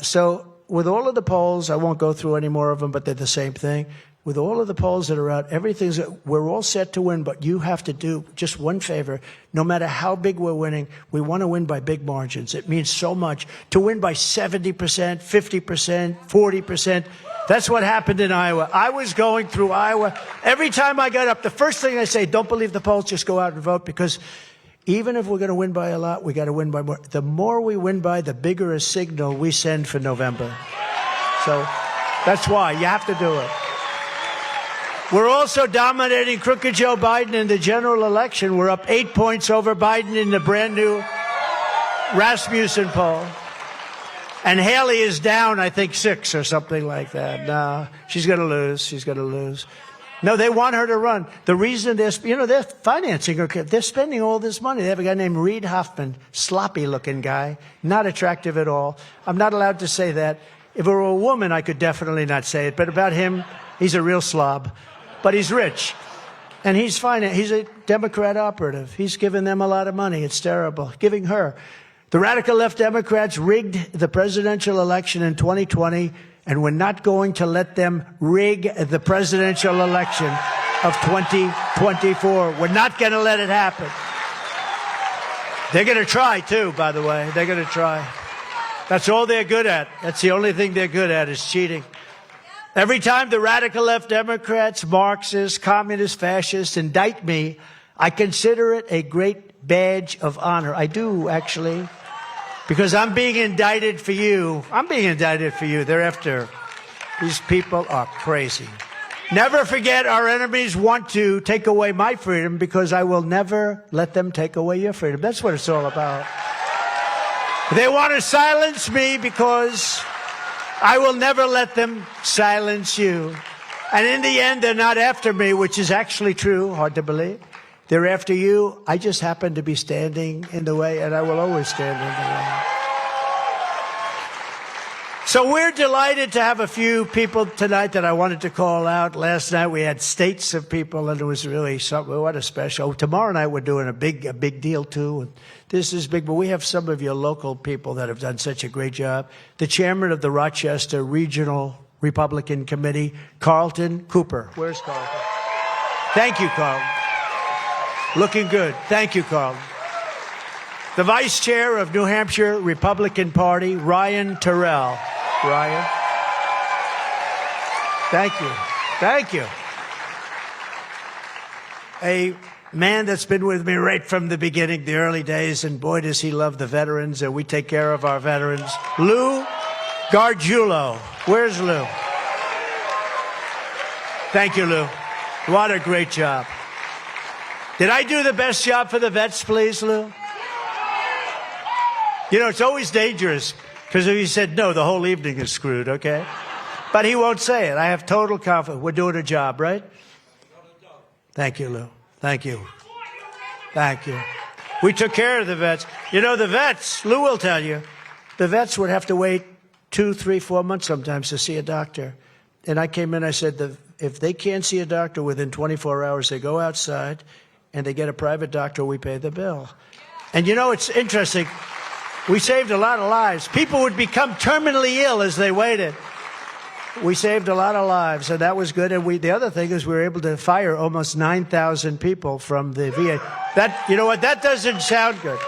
So with all of the polls, I won't go through any more of them, but they're the same thing. With all of the polls that are out, everything's, we're all set to win, but you have to do just one favor. No matter how big we're winning, we want to win by big margins. It means so much. To win by 70%, 50%, 40%. That's what happened in Iowa. I was going through Iowa. Every time I got up, the first thing I say, don't believe the polls, just go out and vote, because even if we're going to win by a lot, we got to win by more. The more we win by, the bigger a signal we send for November. So that's why you have to do it. We're also dominating crooked Joe Biden in the general election. We're up 8 points over Biden in the brand new Rasmussen poll. And Haley is down, I think, 6 or something like that. No, she's going to lose. She's going to lose. No, they want her to run. The reason they're financing her. They're spending all this money. They have a guy named Reid Hoffman, sloppy-looking guy, not attractive at all. I'm not allowed to say that. If it were a woman, I could definitely not say it. But about him, he's a real slob. But he's rich. And he's fine. He's a Democrat operative. He's given them a lot of money. It's terrible. Giving her. The radical left Democrats rigged the presidential election in 2020, and we're not going to let them rig the presidential election of 2024. We're not going to let it happen. They're going to try, too, by the way. They're going to try. That's all they're good at. That's the only thing they're good at is cheating. Every time the radical left Democrats, Marxists, communists, fascists indict me, I consider it a great badge of honor. I do, actually, because I'm being indicted for you. I'm being indicted for you. They're after. These people are crazy. Never forget, our enemies want to take away my freedom, because I will never let them take away your freedom. That's what it's all about. They want to silence me because I will never let them silence you. And in the end, they're not after me, which is actually true, hard to believe. They're after you. I just happen to be standing in the way, and I will always stand in the way. So we're delighted to have a few people tonight that I wanted to call out. Last night we had states of people, and it was really something. What a special. Tomorrow night we're doing a big deal, too. And this is big, but we have some of your local people that have done such a great job. The chairman of the Rochester Regional Republican Committee, Carlton Cooper. Where's Carlton? Thank you, Carlton. Looking good. Thank you, Carlton. The vice chair of New Hampshire Republican Party, Ryan Terrell. Ryan. Thank you. Thank you. A man that's been with me right from the beginning, the early days, and boy, does he love the veterans, and we take care of our veterans. Lou Gargiulo. Where's Lou? Thank you, Lou. What a great job. Did I do the best job for the vets, please, Lou? You know, it's always dangerous, because if he said no, the whole evening is screwed, okay? But he won't say it. I have total confidence. We're doing a job, right? Thank you, Lou. Thank you. Thank you. We took care of the vets. You know, the vets, Lou will tell you, the vets would have to wait 2, 3, 4 months sometimes to see a doctor. And I came in, I said, if they can't see a doctor within 24 hours, they go outside and they get a private doctor, we pay the bill. And you know, it's interesting. We saved a lot of lives. People would become terminally ill as they waited. We saved a lot of lives, and that was good. And the other thing is we were able to fire almost 9,000 people from the VA. You know what? That doesn't sound good.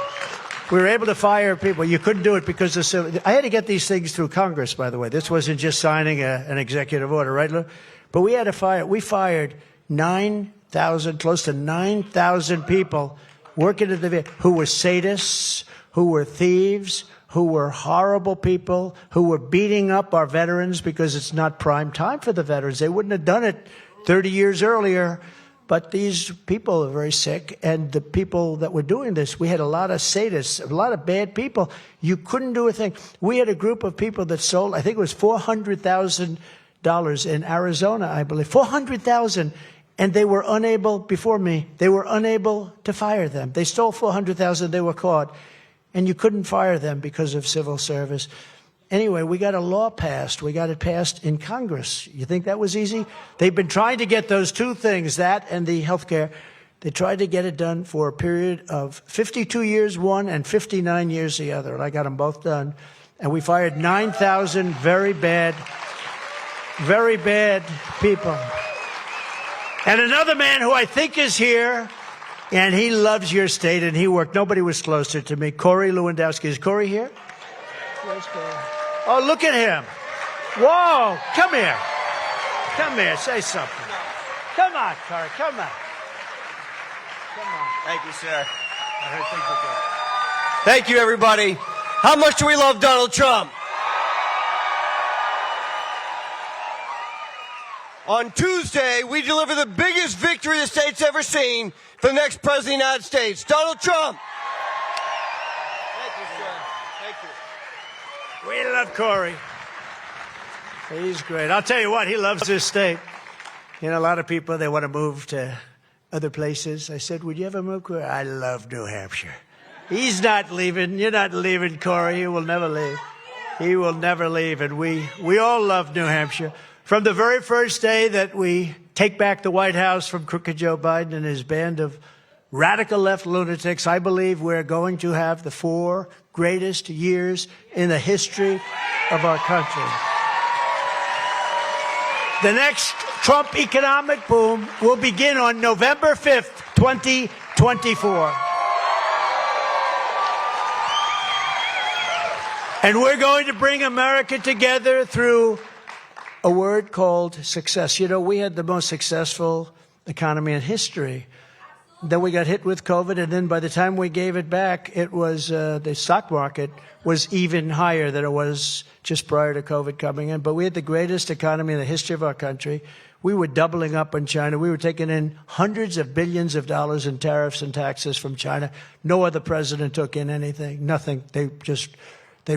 We were able to fire people. You couldn't do it because I had to get these things through Congress, by the way. This wasn't just signing an executive order, right, Lou? But we had to we fired 9,000, close to 9,000 people working at the VA who were sadists, who were thieves, who were horrible people, who were beating up our veterans because it's not prime time for the veterans. They wouldn't have done it 30 years earlier. But these people are very sick, and the people that were doing this, we had a lot of sadists, a lot of bad people. You couldn't do a thing. We had a group of people that sold, I think it was $400,000 in Arizona, I believe. $400,000. And they were unable, before me, they were unable to fire them. They stole $400,000, they were caught. And you couldn't fire them because of civil service. Anyway, we got a law passed. We got it passed in Congress. You think that was easy? They've been trying to get those two things, that and the health care. They tried to get it done for a period of 52 years one and 59 years the other. And I got them both done. And we fired 9,000 very bad people. And another man who I think is here, and he loves your state, and he worked. Nobody was closer to me. Corey Lewandowski. Is Corey here? Where's Corey? Oh, look at him. Whoa, come here. Come here, say something. Come on, Corey, come on. Come on. Thank you, sir. I heard things are good. Thank you, everybody. How much do we love Donald Trump? On Tuesday, we deliver the biggest victory the state's ever seen for the next president of the United States, Donald Trump. Thank you, sir. Thank you. We love Corey. He's great. I'll tell you what, he loves this state. You know, a lot of people, they want to move to other places. I said, would you ever move, Corey? I love New Hampshire. He's not leaving. You're not leaving, Corey. He will never leave. He will never leave. And we all love New Hampshire. From the very first day that we take back the White House from crooked Joe Biden and his band of radical left lunatics, I believe we're going to have the 4 greatest years in the history of our country. The next Trump economic boom will begin on November 5th, 2024. And we're going to bring America together through a word called success. You know, we had the most successful economy in history. Then we got hit with COVID, and then by the time we gave it back, it was the stock market was even higher than it was just prior to COVID coming in. But we had the greatest economy in the history of our country. We were doubling up on China. We were taking in hundreds of billions of dollars in tariffs and taxes from China. No other president took in anything, nothing. They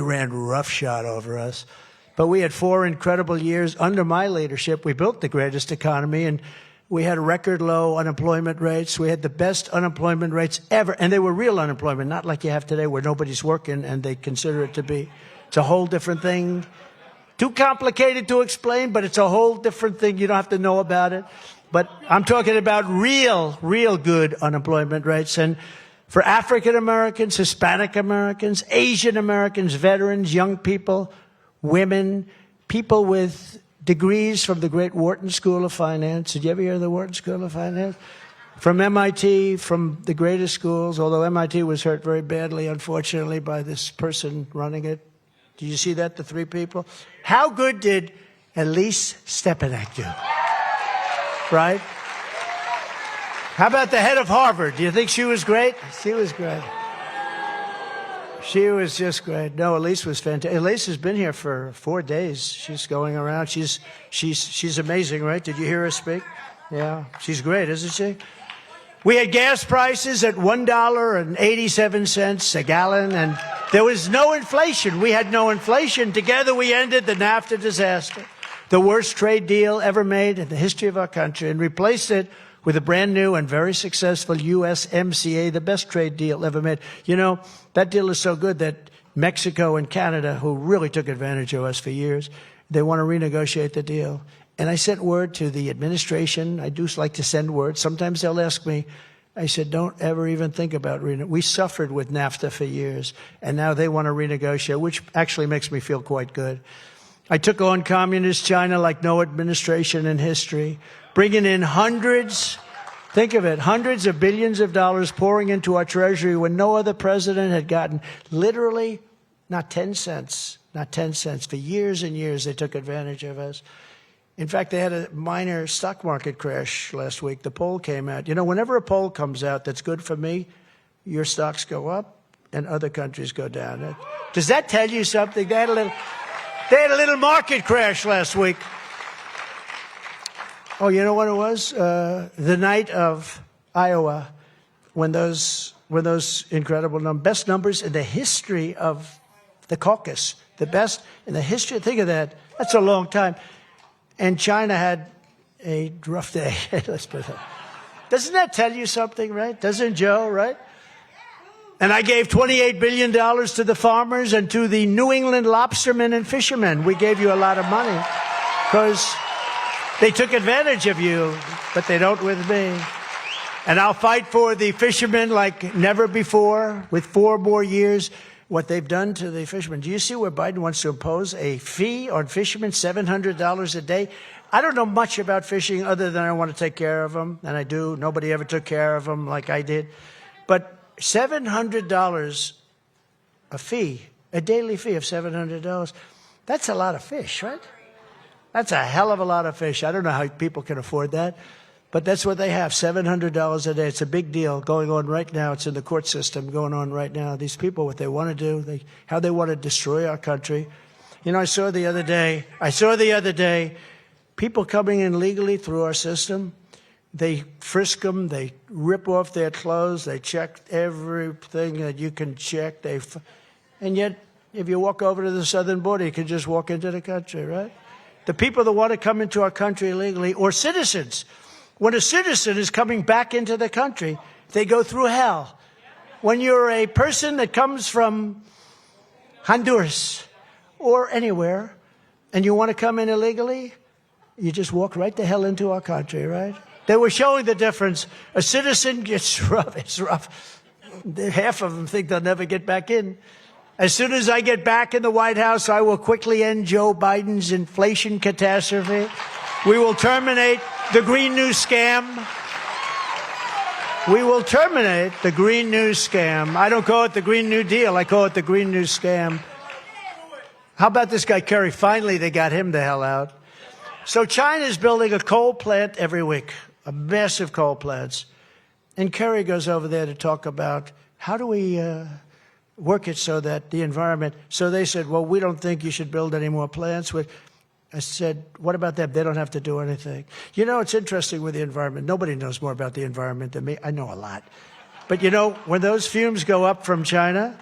ran roughshod over us. But we had 4 incredible years under my leadership. We built the greatest economy, and we had record low unemployment rates. We had the best unemployment rates ever, and they were real unemployment, not like you have today where nobody's working and they consider it to be. It's a whole different thing. Too complicated to explain, but it's a whole different thing. You don't have to know about it. But I'm talking about real good unemployment rates. And for African Americans, Hispanic Americans, Asian Americans, veterans, young people, women, people with degrees from the great Wharton School of Finance. Did you ever hear of the Wharton School of Finance? From MIT, from the greatest schools, although MIT was hurt very badly, unfortunately, by this person running it. Did you see that, the 3 people? How good did Elise Stepanek do? Right? How about the head of Harvard? Do you think she was great? She was great. She was just great. No, Elise was fantastic. Elise has been here for 4 days. She's going around. She's amazing, right? Did you hear her speak? Yeah, she's great, isn't she? We had gas prices at $1.87 a gallon, and there was no inflation. We had no inflation. Together we ended the NAFTA disaster, the worst trade deal ever made in the history of our country, and replaced it with a brand new and very successful USMCA, the best trade deal ever made. You know, that deal is so good that Mexico and Canada, who really took advantage of us for years, they want to renegotiate the deal. And I sent word to the administration. I do like to send word. Sometimes they'll ask me. I said, don't ever even think about we suffered with NAFTA for years, and now they want to renegotiate, which actually makes me feel quite good. I took on communist China like no administration in history, bringing in hundreds, think of it, hundreds of billions of dollars pouring into our treasury when no other president had gotten literally not 10 cents, not 10 cents. For years and years, they took advantage of us. In fact, they had a minor stock market crash last week. The poll came out. You know, whenever a poll comes out that's good for me, your stocks go up and other countries go down. Does that tell you something? They had a little market crash last week. Oh, you know what it was? The night of Iowa, when those incredible best numbers in the history of the caucus, the best in the history. Think of that. That's a long time. And China had a rough day. Let's put it that. Doesn't that tell you something, right? Doesn't Joe, right? And I gave $28 billion to the farmers and to the New England lobstermen and fishermen. We gave you a lot of money because they took advantage of you, but they don't with me. And I'll fight for the fishermen like never before with 4 more years. What they've done to the fishermen. Do you see where Biden wants to impose a fee on fishermen, $700 a day? I don't know much about fishing other than I want to take care of them, and I do. Nobody ever took care of them like I did. But $700 a fee, a daily fee of $700, that's a lot of fish, right? That's a hell of a lot of fish. I don't know how people can afford that. But that's what they have, $700 a day. It's a big deal going on right now. It's in the court system going on right now. These people, what they want to do, how they want to destroy our country. You know, I saw the other day, people coming in legally through our system. They frisk them. They rip off their clothes. They check everything that you can check. And yet, if you walk over to the southern border, you can just walk into the country, right? The people that want to come into our country illegally, or citizens. When a citizen is coming back into the country, they go through hell. When you're a person that comes from Honduras or anywhere, and you want to come in illegally, you just walk right the hell into our country, right? They were showing the difference. A citizen gets rough. It's rough. Half of them think they'll never get back in. As soon as I get back in the White House, I will quickly end Joe Biden's inflation catastrophe. We will terminate the Green New Scam. We will terminate the Green New Scam. I don't call it the Green New Deal. I call it the Green New Scam. How about this guy, Kerry? Finally, they got him the hell out. So China's building a coal plant every week, a massive coal plants. And Kerry goes over there to talk about how do we work it so that the environment. So they said, well, we don't think you should build any more plants. I said, what about them? They don't have to do anything. You know, it's interesting with the environment. Nobody knows more about the environment than me. I know a lot. But, you know, when those fumes go up from China,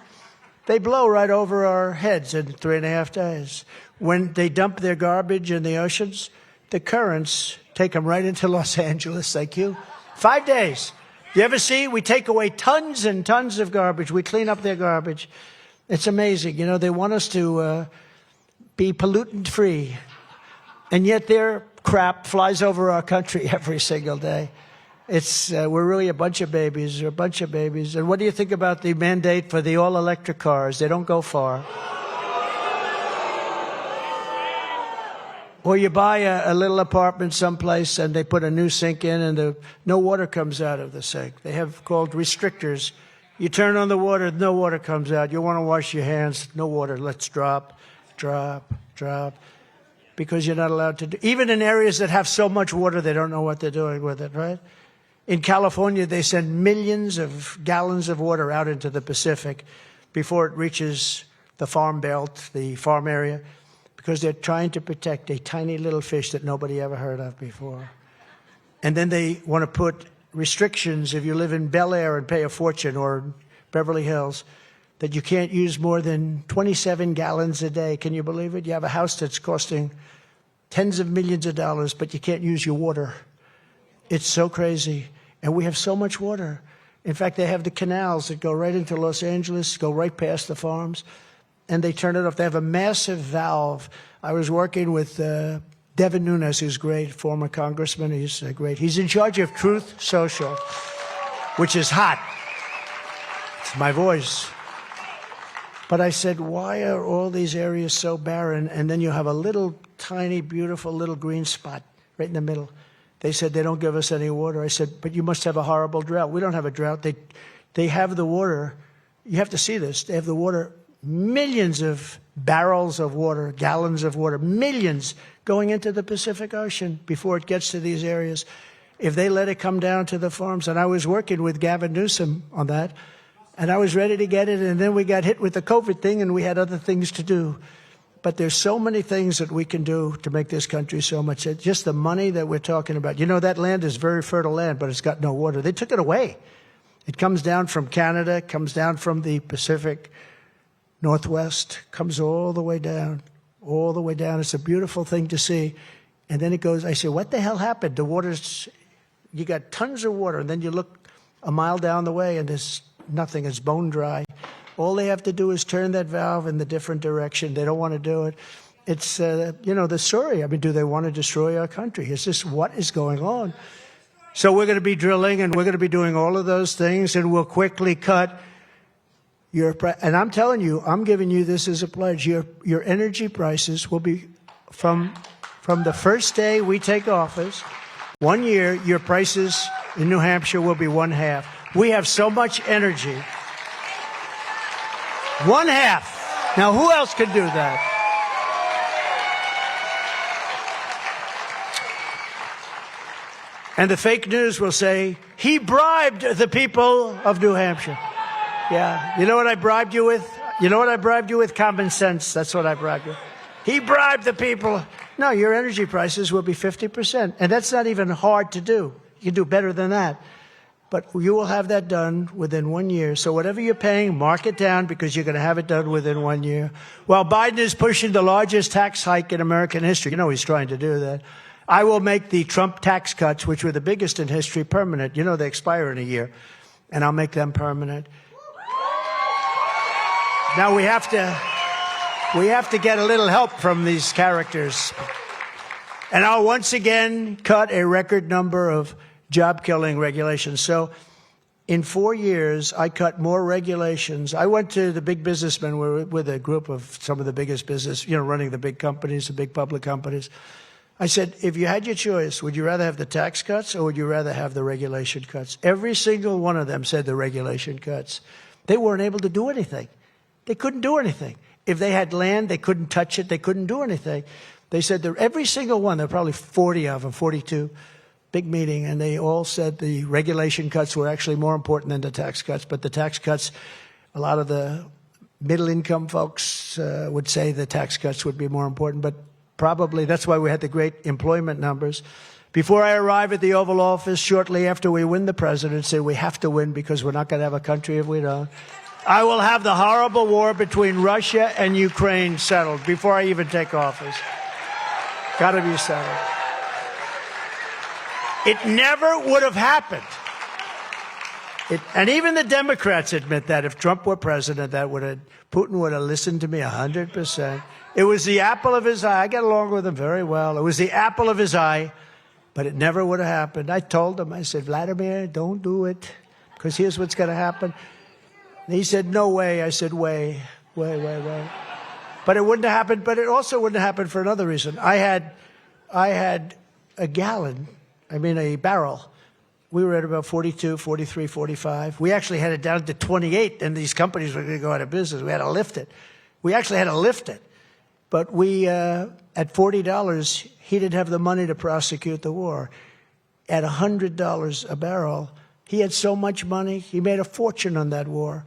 they blow right over our heads in 3.5 days. When they dump their garbage in the oceans, the currents take them right into Los Angeles. Thank you. 5 days. You ever see? We take away tons and tons of garbage. We clean up their garbage. It's amazing. You know, they want us to be pollutant-free. And yet their crap flies over our country every single day. We're really a bunch of babies. We're a bunch of babies. And what do you think about the mandate for the all-electric cars? They don't go far. Or you buy a little apartment someplace and they put a new sink in and no water comes out of the sink. They have called restrictors. You turn on the water, no water comes out. You want to wash your hands, no water. Let's drop. Because you're not allowed to do. Even in areas that have so much water, they don't know what they're doing with it, right? In California, they send millions of gallons of water out into the Pacific before it reaches the farm belt, the farm area, because they're trying to protect a tiny little fish that nobody ever heard of before. And then they want to put restrictions if you live in Bel Air and pay a fortune, or Beverly Hills, that you can't use more than 27 gallons a day. Can you believe it? You have a house that's costing tens of millions of dollars, but you can't use your water. It's so crazy. And we have so much water. In fact, they have the canals that go right into Los Angeles, go right past the farms, and they turn it off. They have a massive valve. I was working with Devin Nunes, who's great, former congressman. He's great. He's in charge of Truth Social, which is hot. It's my voice. But I said, why are all these areas so barren? And then you have a little tiny, beautiful little green spot right in the middle. They said they don't give us any water. I said, but you must have a horrible drought. We don't have a drought. They have the water. You have to see this. They have the water, millions of barrels of water, gallons of water, millions going into the Pacific Ocean before it gets to these areas. If they let it come down to the farms, and I was working with Gavin Newsom on that, and I was ready to get it, and then we got hit with the COVID thing, and we had other things to do. But there's so many things that we can do to make this country so much. Just the money that we're talking about. You know, that land is very fertile land, but it's got no water. They took it away. It comes down from Canada, comes down from the Pacific Northwest, comes all the way down, all the way down. It's a beautiful thing to see. And then it goes, I say, what the hell happened? The water's, you got tons of water, and then you look a mile down the way, and there's nothing. It's bone dry. All they have to do is turn that valve in the different direction. They don't want to do it. It's, you know, the story. I mean, do they want to destroy our country? It's just what is going on? So we're going to be drilling, and we're going to be doing all of those things, and we'll quickly cut your price. And I'm telling you, I'm giving you this as a pledge. Your energy prices will be, from the first day we take office, 1 year, your prices in New Hampshire will be 1/2. We have so much energy. 1/2. Now, who else can do that? And the fake news will say, he bribed the people of New Hampshire. Yeah. You know what I bribed you with? You know what I bribed you with? Common sense. That's what I bribed you with. He bribed the people. No, your energy prices will be 50%. And that's not even hard to do. You can do better than that. But you will have that done within 1 year. So whatever you're paying, mark it down, because you're going to have it done within 1 year. While Biden is pushing the largest tax hike in American history, you know he's trying to do that, I will make the Trump tax cuts, which were the biggest in history, permanent. You know they expire in a year. And I'll make them permanent. Now we have to get a little help from these characters. And I'll once again cut a record number of job-killing regulations. So in 4 years, I cut more regulations. I went to the big businessmen with a group of some of the biggest business, you know, running the big companies, the big public companies. I said, if you had your choice, would you rather have the tax cuts or would you rather have the regulation cuts? Every single one of them said the regulation cuts. They weren't able to do anything. They couldn't do anything. If they had land, they couldn't touch it. They couldn't do anything. They said that every single one, there were probably 40 of them, 42, big meeting, and they all said the regulation cuts were actually more important than the tax cuts. But the tax cuts, a lot of the middle-income folks would say the tax cuts would be more important. But probably that's why we had the great employment numbers. Before I arrive at the Oval Office, shortly after we win the presidency, we have to win because we're not going to have a country if we don't, I will have the horrible war between Russia and Ukraine settled before I even take office. Got to be settled. It never would have happened. And even the Democrats admit that if Trump were president, Putin would have listened to me 100%. It was the apple of his eye. I get along with him very well. It was the apple of his eye, but it never would have happened. I told him, I said, Vladimir, don't do it, because here's what's going to happen. And he said, no way. I said, way. But it wouldn't have happened, but it also wouldn't have happened for another reason. I had a barrel. We were at about 42, 43, 45. We actually had it down to 28, and these companies were going to go out of business. We had to lift it. We actually had to lift it. But we, at $40, he didn't have the money to prosecute the war. At $100 a barrel, he had so much money, he made a fortune on that war.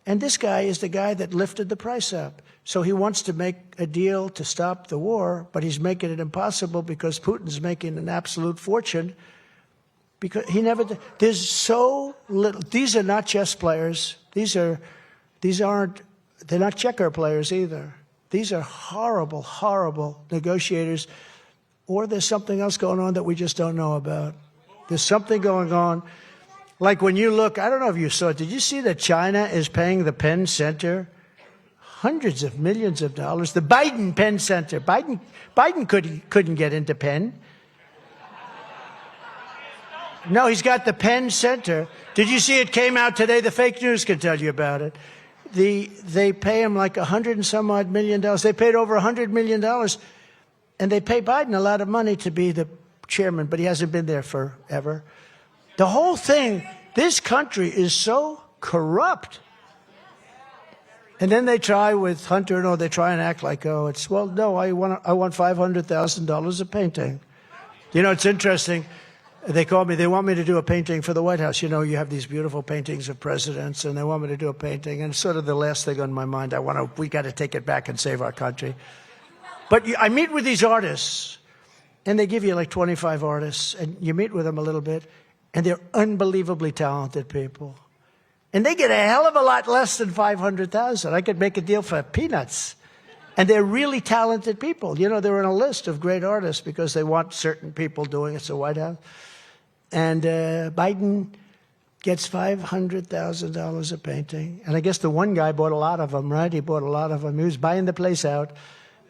And this guy is the guy that lifted the price up. So he wants to make a deal to stop the war, but he's making it impossible because Putin's making an absolute fortune. Because there's so little. These are not chess players. They're not checker players either. These are horrible, horrible negotiators. Or there's something else going on that we just don't know about. There's something going on. Like when you look, I don't know if you saw it, did you see that China is paying the Penn Center hundreds of millions of dollars? The Biden Penn Center. Biden couldn't get into Penn. No, he's got the Penn Center. Did you see it came out today? The fake news can tell you about it. They pay him like $100 and some odd million. They paid over $100 million. And they pay Biden a lot of money to be the chairman, but he hasn't been there forever. The whole thing, this country is so corrupt. And then they try with Hunter, no, they try and act like, oh, it's, well, no, I want $500,000 a painting. You know, it's interesting. They called me, they want me to do a painting for the White House. You know, you have these beautiful paintings of presidents, and they want me to do a painting. And it's sort of the last thing on my mind. We got to take it back and save our country. But I meet with these artists, and they give you like 25 artists, and you meet with them a little bit, and they're unbelievably talented people. And they get a hell of a lot less than $500,000. I could make a deal for peanuts. And they're really talented people. You know, they're on a list of great artists because they want certain people doing it at the White House. And Biden gets $500,000 a painting. And I guess the one guy bought a lot of them, right? He bought a lot of them. He was buying the place out.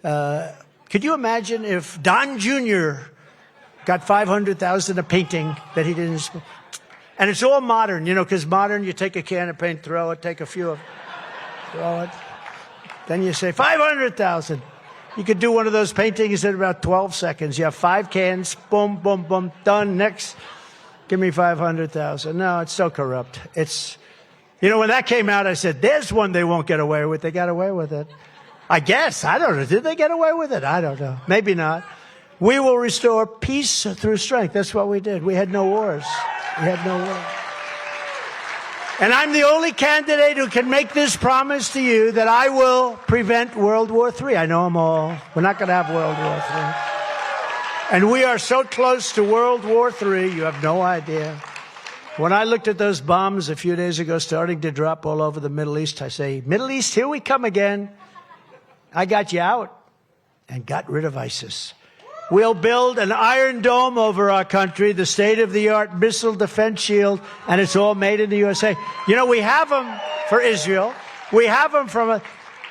Could you imagine if Don Jr. got $500,000 a painting that he didn't spend? And it's all modern, you know, because modern, you take a can of paint, throw it, take a few of throw it. Then you say, $500,000. You could do one of those paintings in about 12 seconds. You have 5 cans, boom, boom, boom, done, next. Give me $500,000. No, it's so corrupt. It's, you know, when that came out, I said, there's one they won't get away with. They got away with it. I guess. I don't know. Did they get away with it? I don't know. Maybe not. We will restore peace through strength. That's what we did. We had no wars. We had no wars. And I'm the only candidate who can make this promise to you that I will prevent World War III. I know them all. We're not going to have World War III. And we are so close to World War III, you have no idea. When I looked at those bombs a few days ago starting to drop all over the Middle East, I say, Middle East, here we come again. I got you out and got rid of ISIS. We'll build an iron dome over our country, the state-of-the-art missile defense shield, and it's all made in the USA. You know, we have them for Israel. We have them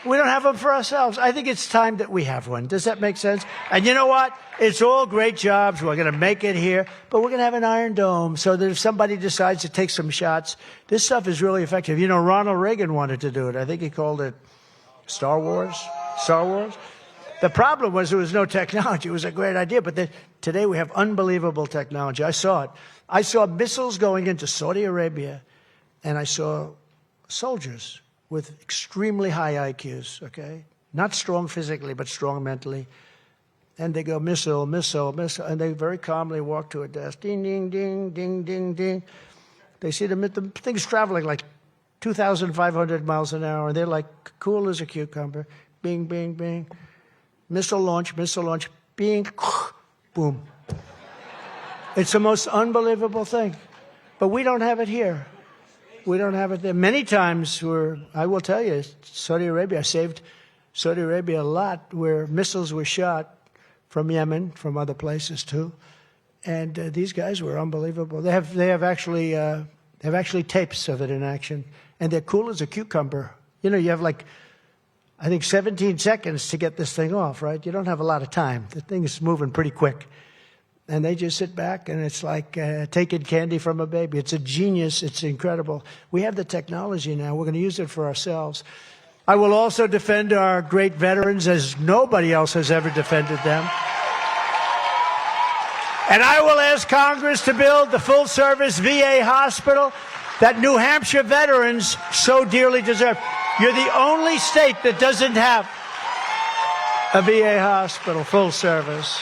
we don't have them for ourselves. I think it's time that we have one. Does that make sense? And you know what? It's all great jobs. We're going to make it here, but we're going to have an iron dome so that if somebody decides to take some shots, this stuff is really effective. You know, Ronald Reagan wanted to do it. I think he called it Star Wars. The problem was there was no technology. It was a great idea, but today we have unbelievable technology. I saw it. I saw missiles going into Saudi Arabia, and I saw soldiers with extremely high IQs, okay? Not strong physically, but strong mentally. And they go, missile, missile, missile, and they very calmly walk to a desk. Ding, ding, ding, ding, ding, ding. They see the thing's traveling like 2,500 miles an hour, and they're like cool as a cucumber. Bing, bing, bing. Missile launch, bing, boom. It's the most unbelievable thing. But we don't have it here. We don't have it there. Many times I will tell you, Saudi Arabia, I saved Saudi Arabia a lot where missiles were shot from Yemen, from other places too. And these guys were unbelievable. They have actually tapes of it in action. And they're cool as a cucumber. You know, you have like, I think 17 seconds to get this thing off, right? You don't have a lot of time. The thing is moving pretty quick. And they just sit back, and it's like taking candy from a baby. It's a genius. It's incredible. We have the technology now. We're going to use it for ourselves. I will also defend our great veterans as nobody else has ever defended them. And I will ask Congress to build the full-service VA hospital that New Hampshire veterans so dearly deserve. You're the only state that doesn't have a VA hospital, full service.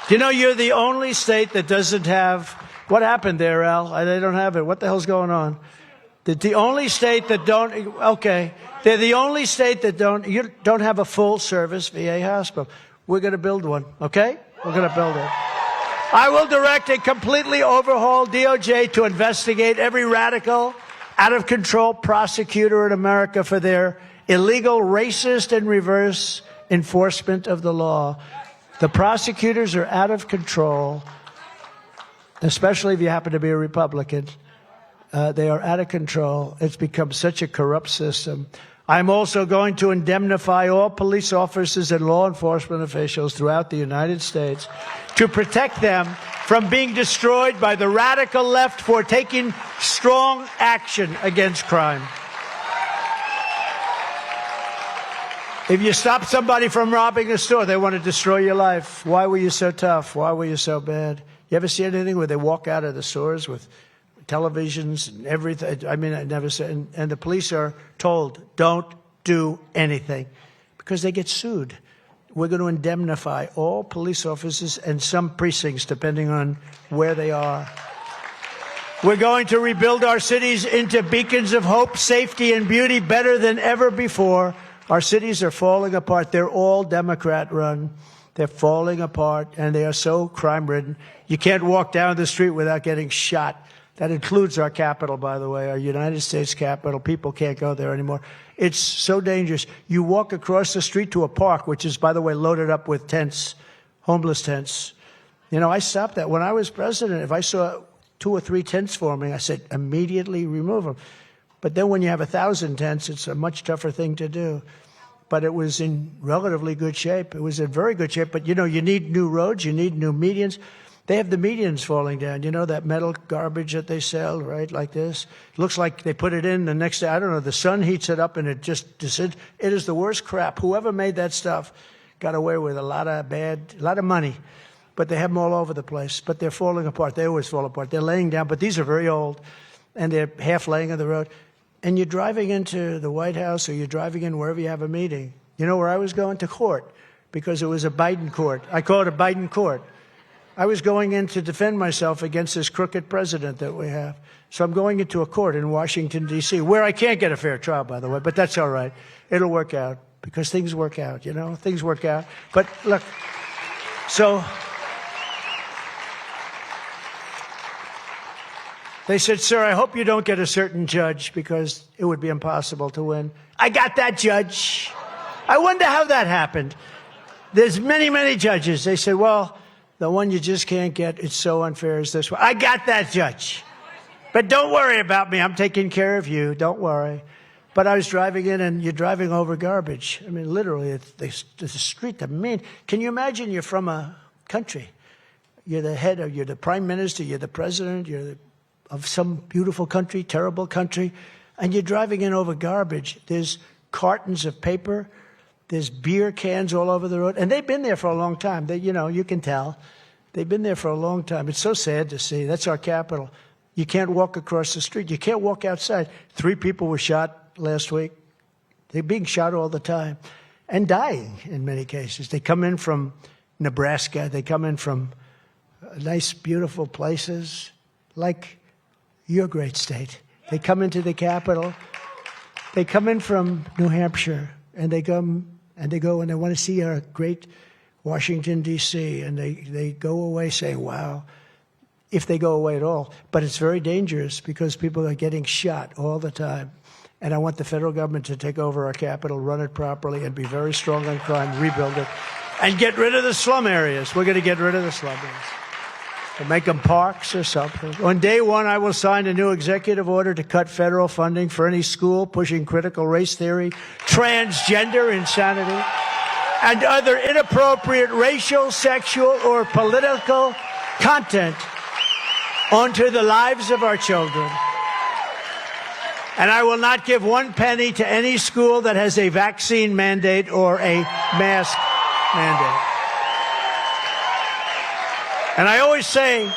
You know, you're the only state that doesn't have, what happened there, Al? They don't have it. What the hell's going on? The only state that don't, okay. They're the only state that you don't have a full service VA hospital. We're going to build one, okay? We're going to build it. I will direct a completely overhauled DOJ to investigate every radical, out-of-control prosecutor in America for their illegal, racist, and reverse enforcement of the law. The prosecutors are out of control. especially if you happen to be a Republican. They are out of control. It's become such a corrupt system. I'm also going to indemnify all police officers and law enforcement officials throughout the United States to protect them from being destroyed by the radical left for taking strong action against crime. If you stop somebody from robbing a store, they want to destroy your life. Why were you so tough? Why were you so bad? You ever see anything where they walk out of the stores with televisions and everything? I mean, I never said. And the police are told, don't do anything, because they get sued. We're going to indemnify all police officers and some precincts, depending on where they are. We're going to rebuild our cities into beacons of hope, safety, and beauty better than ever before. Our cities are falling apart. They're all Democrat-run. They're falling apart, and they are so crime-ridden. You can't walk down the street without getting shot. That includes our capital, by the way, our United States Capitol. People can't go there anymore. It's so dangerous. You walk across the street to a park, which is, by the way, loaded up with tents, homeless tents. You know, I stopped that. When I was president, if I saw 2 or 3 tents forming, I said, immediately remove them. But then when you have 1,000 tents, it's a much tougher thing to do. But it was in relatively good shape. It was in very good shape. But, you know, you need new roads. You need new medians. They have the medians falling down. You know, that metal garbage that they sell, right, like this? It looks like they put it in the next day. I don't know. The sun heats it up and it just, it is the worst crap. Whoever made that stuff got away with a lot of money. But they have them all over the place. But they're falling apart. They always fall apart. They're laying down. But these are very old. And they're half laying on the road. And you're driving into the White House, or you're driving in wherever you have a meeting. You know where I was going? To court, because it was a Biden court. I call it a Biden court. I was going in to defend myself against this crooked president that we have. So I'm going into a court in Washington, D.C., where I can't get a fair trial, by the way, but that's all right. It'll work out, because things work out, you know? Things work out. But look, so they said, sir, I hope you don't get a certain judge, because it would be impossible to win. I got that judge. I wonder how that happened. There's many, many judges. They said, well, the one you just can't get, it's so unfair, is this one. I got that judge. But don't worry about me. I'm taking care of you. Don't worry. But I was driving in, and you're driving over garbage. I mean, literally, it's the street, the main. Can you imagine you're from a country? You're the head, or you're the prime minister, you're the president, of some beautiful country, terrible country, and you're driving in over garbage. There's cartons of paper. There's beer cans all over the road. And they've been there for a long time. You know, you can tell. They've been there for a long time. It's so sad to see. That's our capital. You can't walk across the street. You can't walk outside. 3 people were shot last week. They're being shot all the time and dying in many cases. They come in from Nebraska. They come in from nice, beautiful places like your great state. They come into the capital. They come in from New Hampshire, and they go and they want to see our great Washington, D.C., and they go away saying, wow, if they go away at all. But it's very dangerous, because people are getting shot all the time. And I want the federal government to take over our capital, run it properly, and be very strong on crime, rebuild it, and get rid of the slum areas. We're going to get rid of the slum areas. Or make them parks or something. On day 1, I will sign a new executive order to cut federal funding for any school pushing critical race theory, transgender insanity, and other inappropriate racial, sexual, or political content onto the lives of our children. And I will not give 1 penny to any school that has a vaccine mandate or a mask mandate. And I always say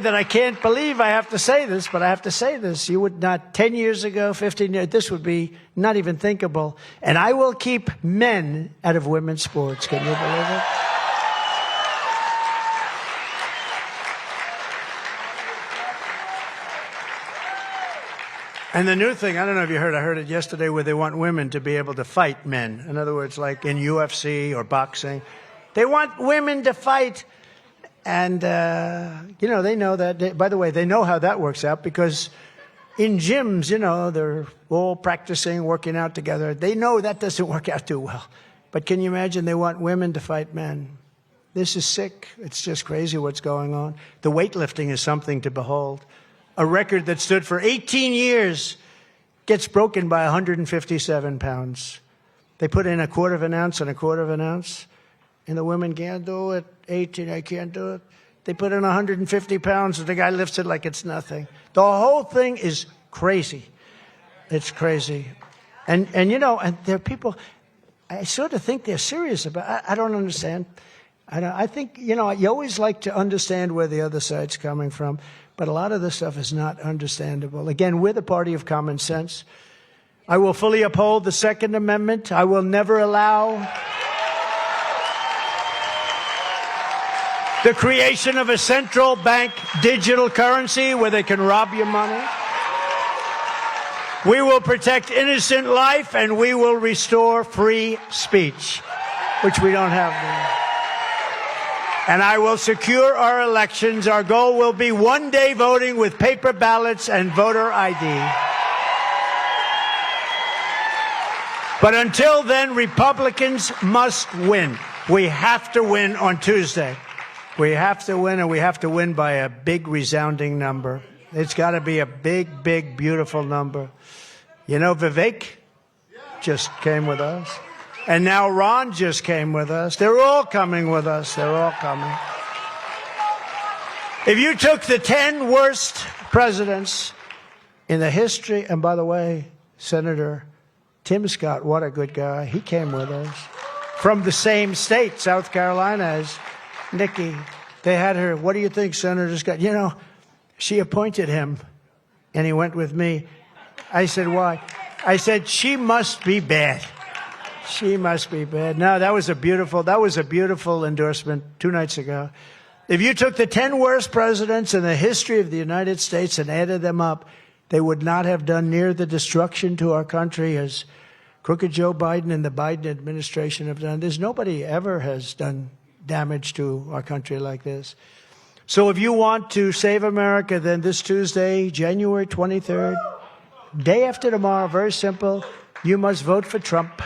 that I can't believe I have to say this, but I have to say this. You would not, 10 years ago, 15 years, this would be not even thinkable. And I will keep men out of women's sports. Can you believe it? And the new thing, I don't know if you heard, I heard it yesterday, where they want women to be able to fight men. In other words, like in UFC or boxing. They want women to fight. And, you know, they know that. By the way, they know how that works out, because in gyms, you know, they're all practicing, working out together. They know that doesn't work out too well. But can you imagine they want women to fight men? This is sick. It's just crazy what's going on. The weightlifting is something to behold. A record that stood for 18 years gets broken by 157 pounds. They put in a quarter of an ounce and a quarter of an ounce, and the women can't do it. 18, I can't do it. They put in 150 pounds, and the guy lifts it like it's nothing. The whole thing is crazy. It's crazy. And there are people, I sort of think they're serious about it. I don't understand. I think, you always like to understand where the other side's coming from, but a lot of this stuff is not understandable. Again, we're the party of common sense. I will fully uphold the Second Amendment. I will never allow the creation of a central bank digital currency where they can rob your money. We will protect innocent life, and we will restore free speech, which we don't have now. And I will secure our elections. Our goal will be one-day voting with paper ballots and voter ID. But until then, Republicans must win. We have to win on Tuesday. We have to win, and we have to win by a big, resounding number. It's got to be a big, big, beautiful number. Vivek just came with us. And now Ron just came with us. They're all coming with us. They're all coming. If you took the 10 worst presidents in the history, and by the way, Senator Tim Scott, what a good guy. He came with us. From the same state, South Carolina, as Nikki. They had her, what do you think, Senator Scott? She appointed him, and he went with me. I said, why? I said, she must be bad. She must be bad. No, that was a beautiful endorsement 2 nights ago. If you took the 10 worst presidents in the history of the United States and added them up, they would not have done near the destruction to our country as crooked Joe Biden and the Biden administration have done. There's nobody ever has done damage to our country like this. So if you want to save America, then this Tuesday, January 23rd, day after tomorrow, very simple, you must vote for Trump.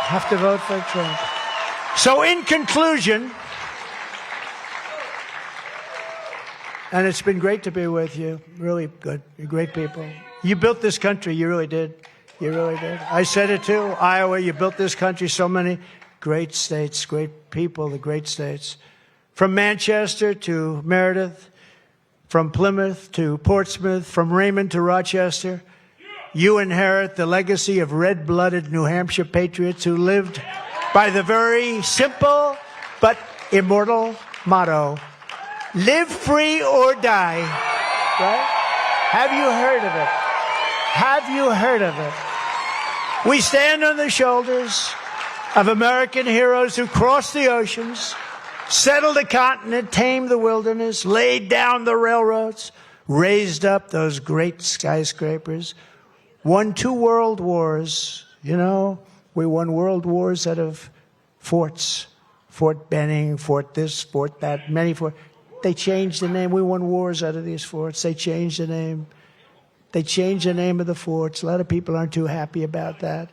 Have to vote for Trump. So in conclusion, and it's been great to be with you, really good, you're great people. You built this country, you really did. You really did. I said it too, Iowa, you built this country, so many great states, great people, the great states. From Manchester to Meredith, from Plymouth to Portsmouth, from Raymond to Rochester, you inherit the legacy of red-blooded New Hampshire patriots who lived by the very simple but immortal motto, live free or die. Right? Have you heard of it? Have you heard of it? We stand on the shoulders of American heroes who crossed the oceans, settled the continent, tamed the wilderness, laid down the railroads, raised up those great skyscrapers, won 2 world wars. We won world wars out of forts. Fort Benning, Fort this, Fort that, many forts. They changed the name. We won wars out of these forts. They changed the name. They changed the name of the forts. A lot of people aren't too happy about that.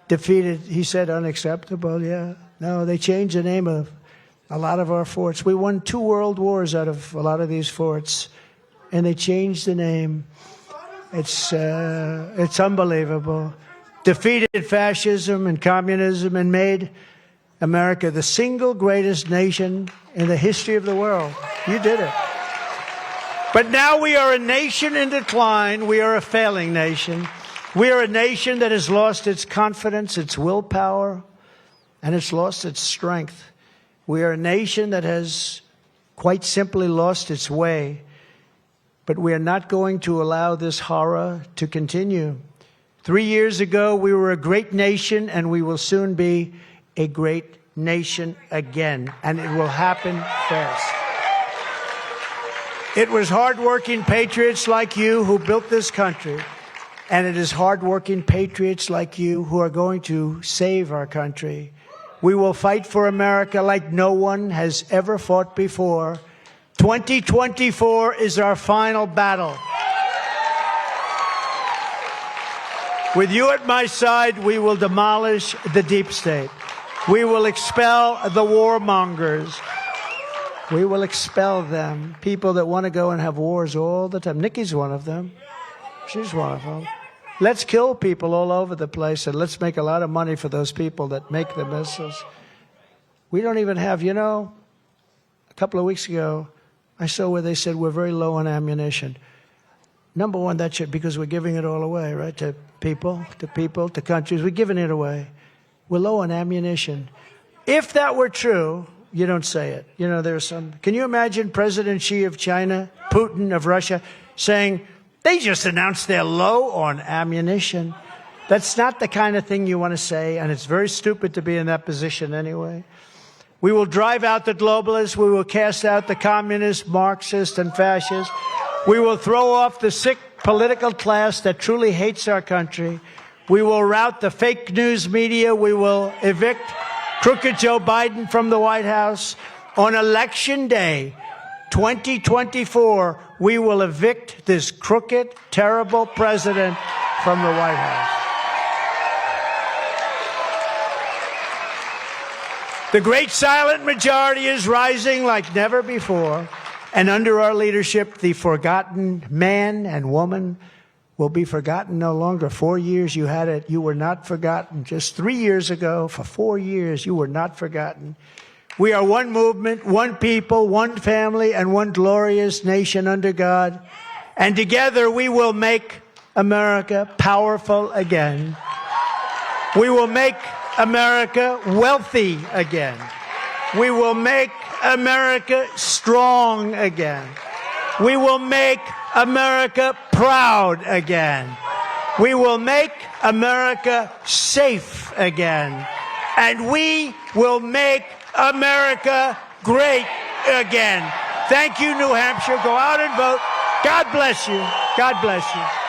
Defeated, he said, unacceptable, yeah. No, they changed the name of a lot of our forts. We won 2 world wars out of a lot of these forts, and they changed the name. It's unbelievable. Defeated fascism and communism and made America the single greatest nation in the history of the world. You did it. But now we are a nation in decline. We are a failing nation. We are a nation that has lost its confidence, its willpower, and it's lost its strength. We are a nation that has quite simply lost its way. But we are not going to allow this horror to continue. 3 years ago, we were a great nation, and we will soon be a great nation again. And it will happen fast. It was hardworking patriots like you who built this country. And it is hardworking patriots like you who are going to save our country. We will fight for America like no one has ever fought before. 2024 is our final battle. With you at my side, we will demolish the deep state. We will expel the warmongers. We will expel them. People that want to go and have wars all the time. Nikki's one of them. She's one of them. Let's kill people all over the place, and let's make a lot of money for those people that make the missiles. We don't even have, a couple of weeks ago, I saw where they said we're very low on ammunition. Number one, that's because we're giving it all away, right? To people, to countries. We're giving it away. We're low on ammunition. If that were true, you don't say it. There's some. Can you imagine President Xi of China, Putin of Russia, saying, they just announced they're low on ammunition? That's not the kind of thing you want to say, and it's very stupid to be in that position anyway. We will drive out the globalists. We will cast out the communists, Marxists, and fascists. We will throw off the sick political class that truly hates our country. We will rout the fake news media. We will evict crooked Joe Biden from the White House. On Election Day, 2024, we will evict this crooked, terrible president from the White House. The great silent majority is rising like never before. And under our leadership, the forgotten man and woman will be forgotten no longer. 4 years you had it. You were not forgotten. Just 3 years ago, for 4 years, you were not forgotten. We are one movement, one people, one family, and one glorious nation under God. And together we will make America powerful again. We will make America wealthy again. We will make America strong again. We will make America proud again. We will make America safe again. And we will make America great again. Thank you, New Hampshire. Go out and vote. God bless you. God bless you.